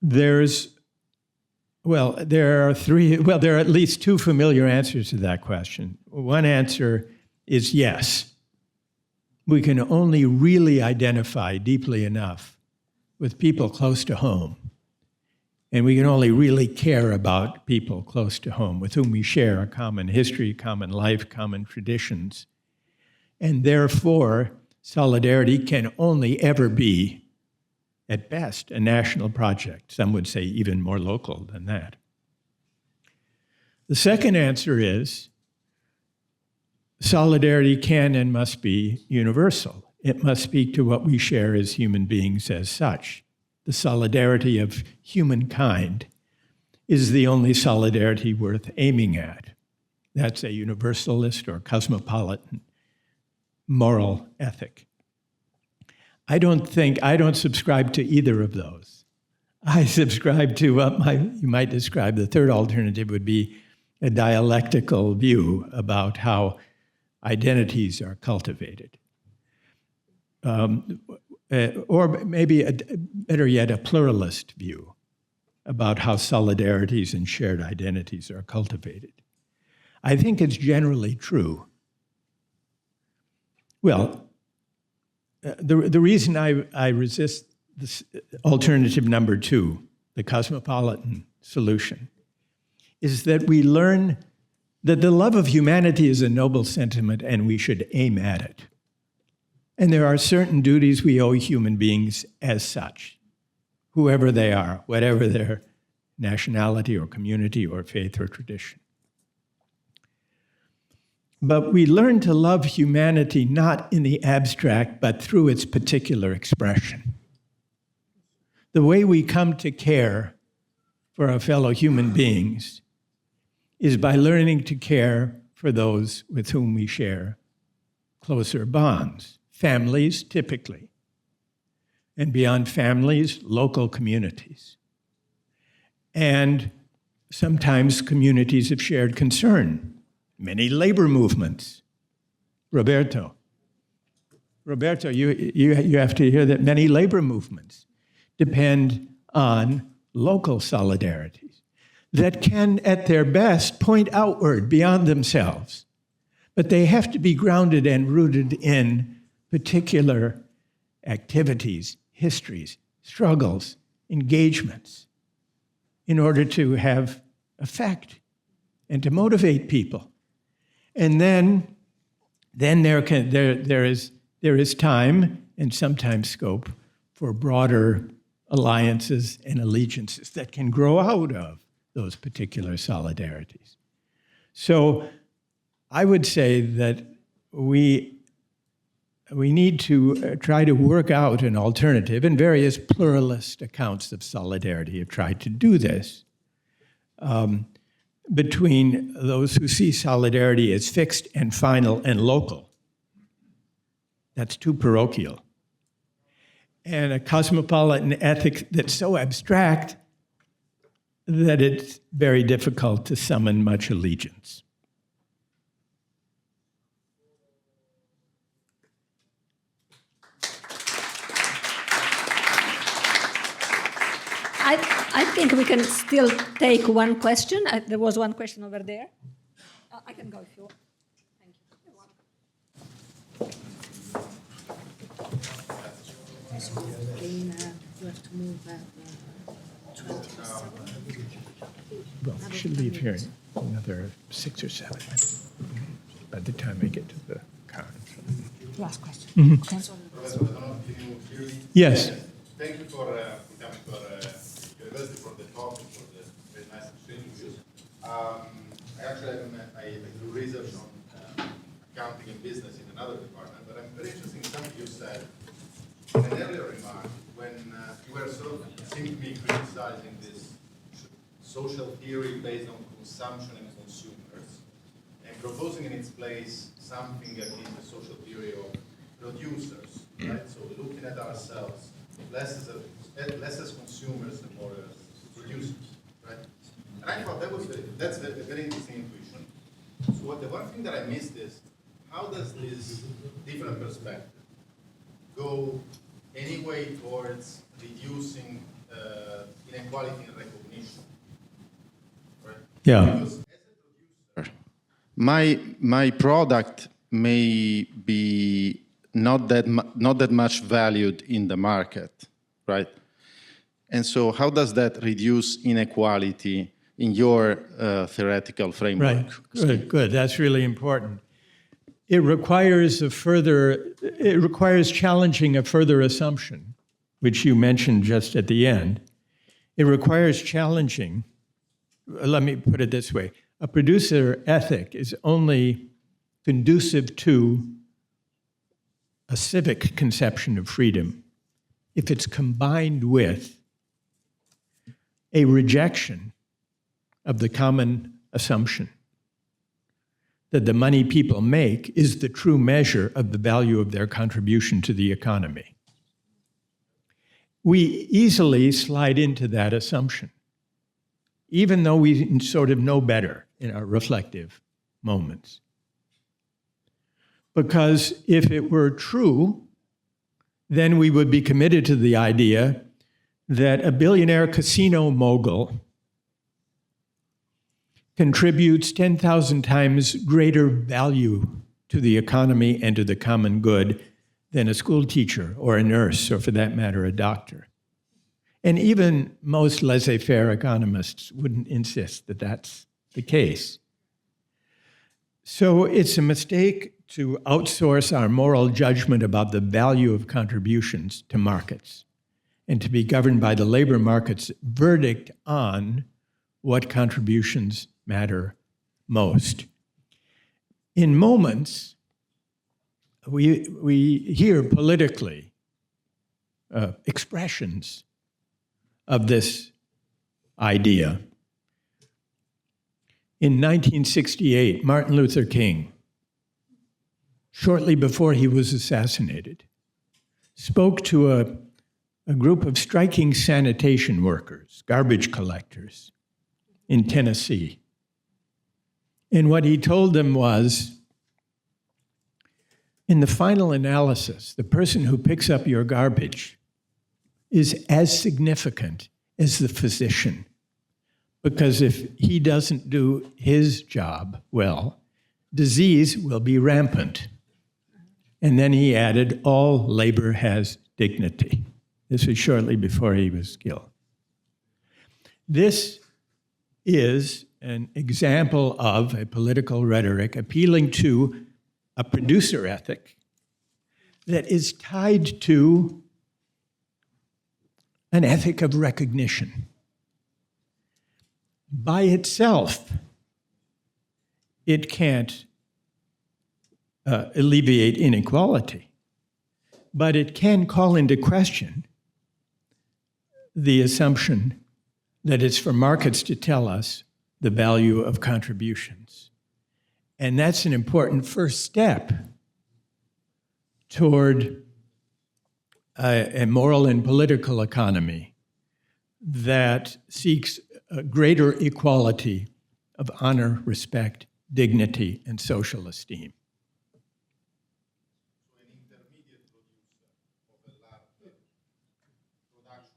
C: There are at least two familiar answers to that question. One answer is yes. We can only really identify deeply enough with people close to home. And we can only really care about people close to home with whom we share a common history, common life, common traditions. And therefore, solidarity can only ever be, at best, a national project. Some would say even more local than that. The second answer is solidarity can and must be universal. It must speak to what we share as human beings as such. The solidarity of humankind is the only solidarity worth aiming at. That's a universalist or cosmopolitan moral ethic. I don't subscribe to either of those. I subscribe to what you might describe, the third alternative would be a dialectical view about how identities are cultivated. Or maybe, better yet, a pluralist view about how solidarities and shared identities are cultivated. I think it's generally true. Well, the reason I resist this alternative number two, the cosmopolitan solution, is that we learn that the love of humanity is a noble sentiment and we should aim at it. And there are certain duties we owe human beings as such, whoever they are, whatever their nationality or community or faith or tradition. But we learn to love humanity not in the abstract, but through its particular expression. The way we come to care for our fellow human beings is by learning to care for those with whom we share closer bonds. Families, typically. And beyond families, local communities. And sometimes communities of shared concern. Many labor movements. Roberto, you have to hear that many labor movements depend on local solidarities that can, at their best, point outward beyond themselves. But they have to be grounded and rooted in particular activities, histories, struggles, engagements, in order to have effect and to motivate people. And then there is time and sometimes scope for broader alliances and allegiances that can grow out of those particular solidarities. So I would say that we need to try to work out an alternative, and various pluralist accounts of solidarity have tried to do this, between those who see solidarity as fixed and final and local. That's too parochial. And a cosmopolitan ethic that's so abstract that it's very difficult to summon much allegiance.
A: I think we can still take one question. There was one question over there. I can go if you want. Thank you. You have to move 20%.
C: Well, we should leave here in another 6 or 7 by the time we get to the conference.
A: Last question.
C: Mm-hmm.
A: Okay.
C: Yes.
I: Thank you for coming to our university, for the talk, and for the very nice exchange of views. I do research on accounting and business in another department, but I'm very interested in something you said in an earlier remark when you were sort of, seemed to be criticizing this social theory based on consumption and consumers, and proposing in its place something akin the social theory of producers, right? So looking at ourselves less as consumers and more as producers, right? And I thought that's a very interesting intuition. So the one thing that I missed is, how does this different perspective go anyway towards reducing inequality and recognition, right?
C: Yeah.
I: Because as a producer, my product may be not that much valued in the market, right? And so how does that reduce inequality in your theoretical framework?
C: Right. Good. That's really important. It requires challenging a further assumption, which you mentioned just at the end. It requires challenging, let me put it this way, a producer ethic is only conducive to a civic conception of freedom if it's combined with a rejection of the common assumption that the money people make is the true measure of the value of their contribution to the economy. We easily slide into that assumption, even though we sort of know better in our reflective moments. Because if it were true, then we would be committed to the idea that a billionaire casino mogul contributes 10,000 times greater value to the economy and to the common good than a school teacher or a nurse, or for that matter, a doctor. And even most laissez-faire economists wouldn't insist that that's the case. So it's a mistake to outsource our moral judgment about the value of contributions to markets and to be governed by the labor market's verdict on what contributions matter most. In moments, we hear politically expressions of this idea. In 1968, Martin Luther King, shortly before he was assassinated, spoke to a group of striking sanitation workers, garbage collectors in Tennessee. And what he told them was, in the final analysis, the person who picks up your garbage is as significant as the physician, because if he doesn't do his job well, disease will be rampant. And then he added, all labor has dignity. This was shortly before he was killed. This is an example of a political rhetoric appealing to a producer ethic that is tied to an ethic of recognition. By itself, it can't alleviate inequality, but it can call into question the assumption that it's for markets to tell us the value of contributions. And that's an important first step toward a moral and political economy that seeks a greater equality of honor, respect, dignity, and social esteem.
I: So an intermediate producer of a large production process,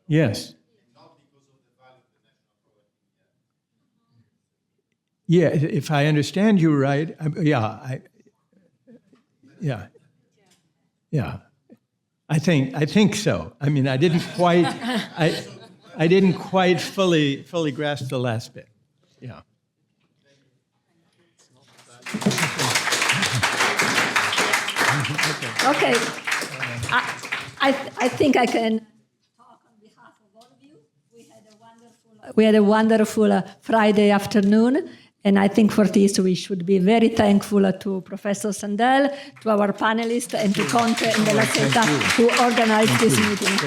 C: Yes. Yeah, if I understand you right, yeah. I think so. I mean, I didn't quite fully grasp the last bit. Yeah.
A: Okay. I think I can talk on behalf of all of you. We had a wonderful Friday afternoon, and I think for this we should be very thankful to Professor Sandel, to our panelists, and to Conte and della Società who organized this meeting.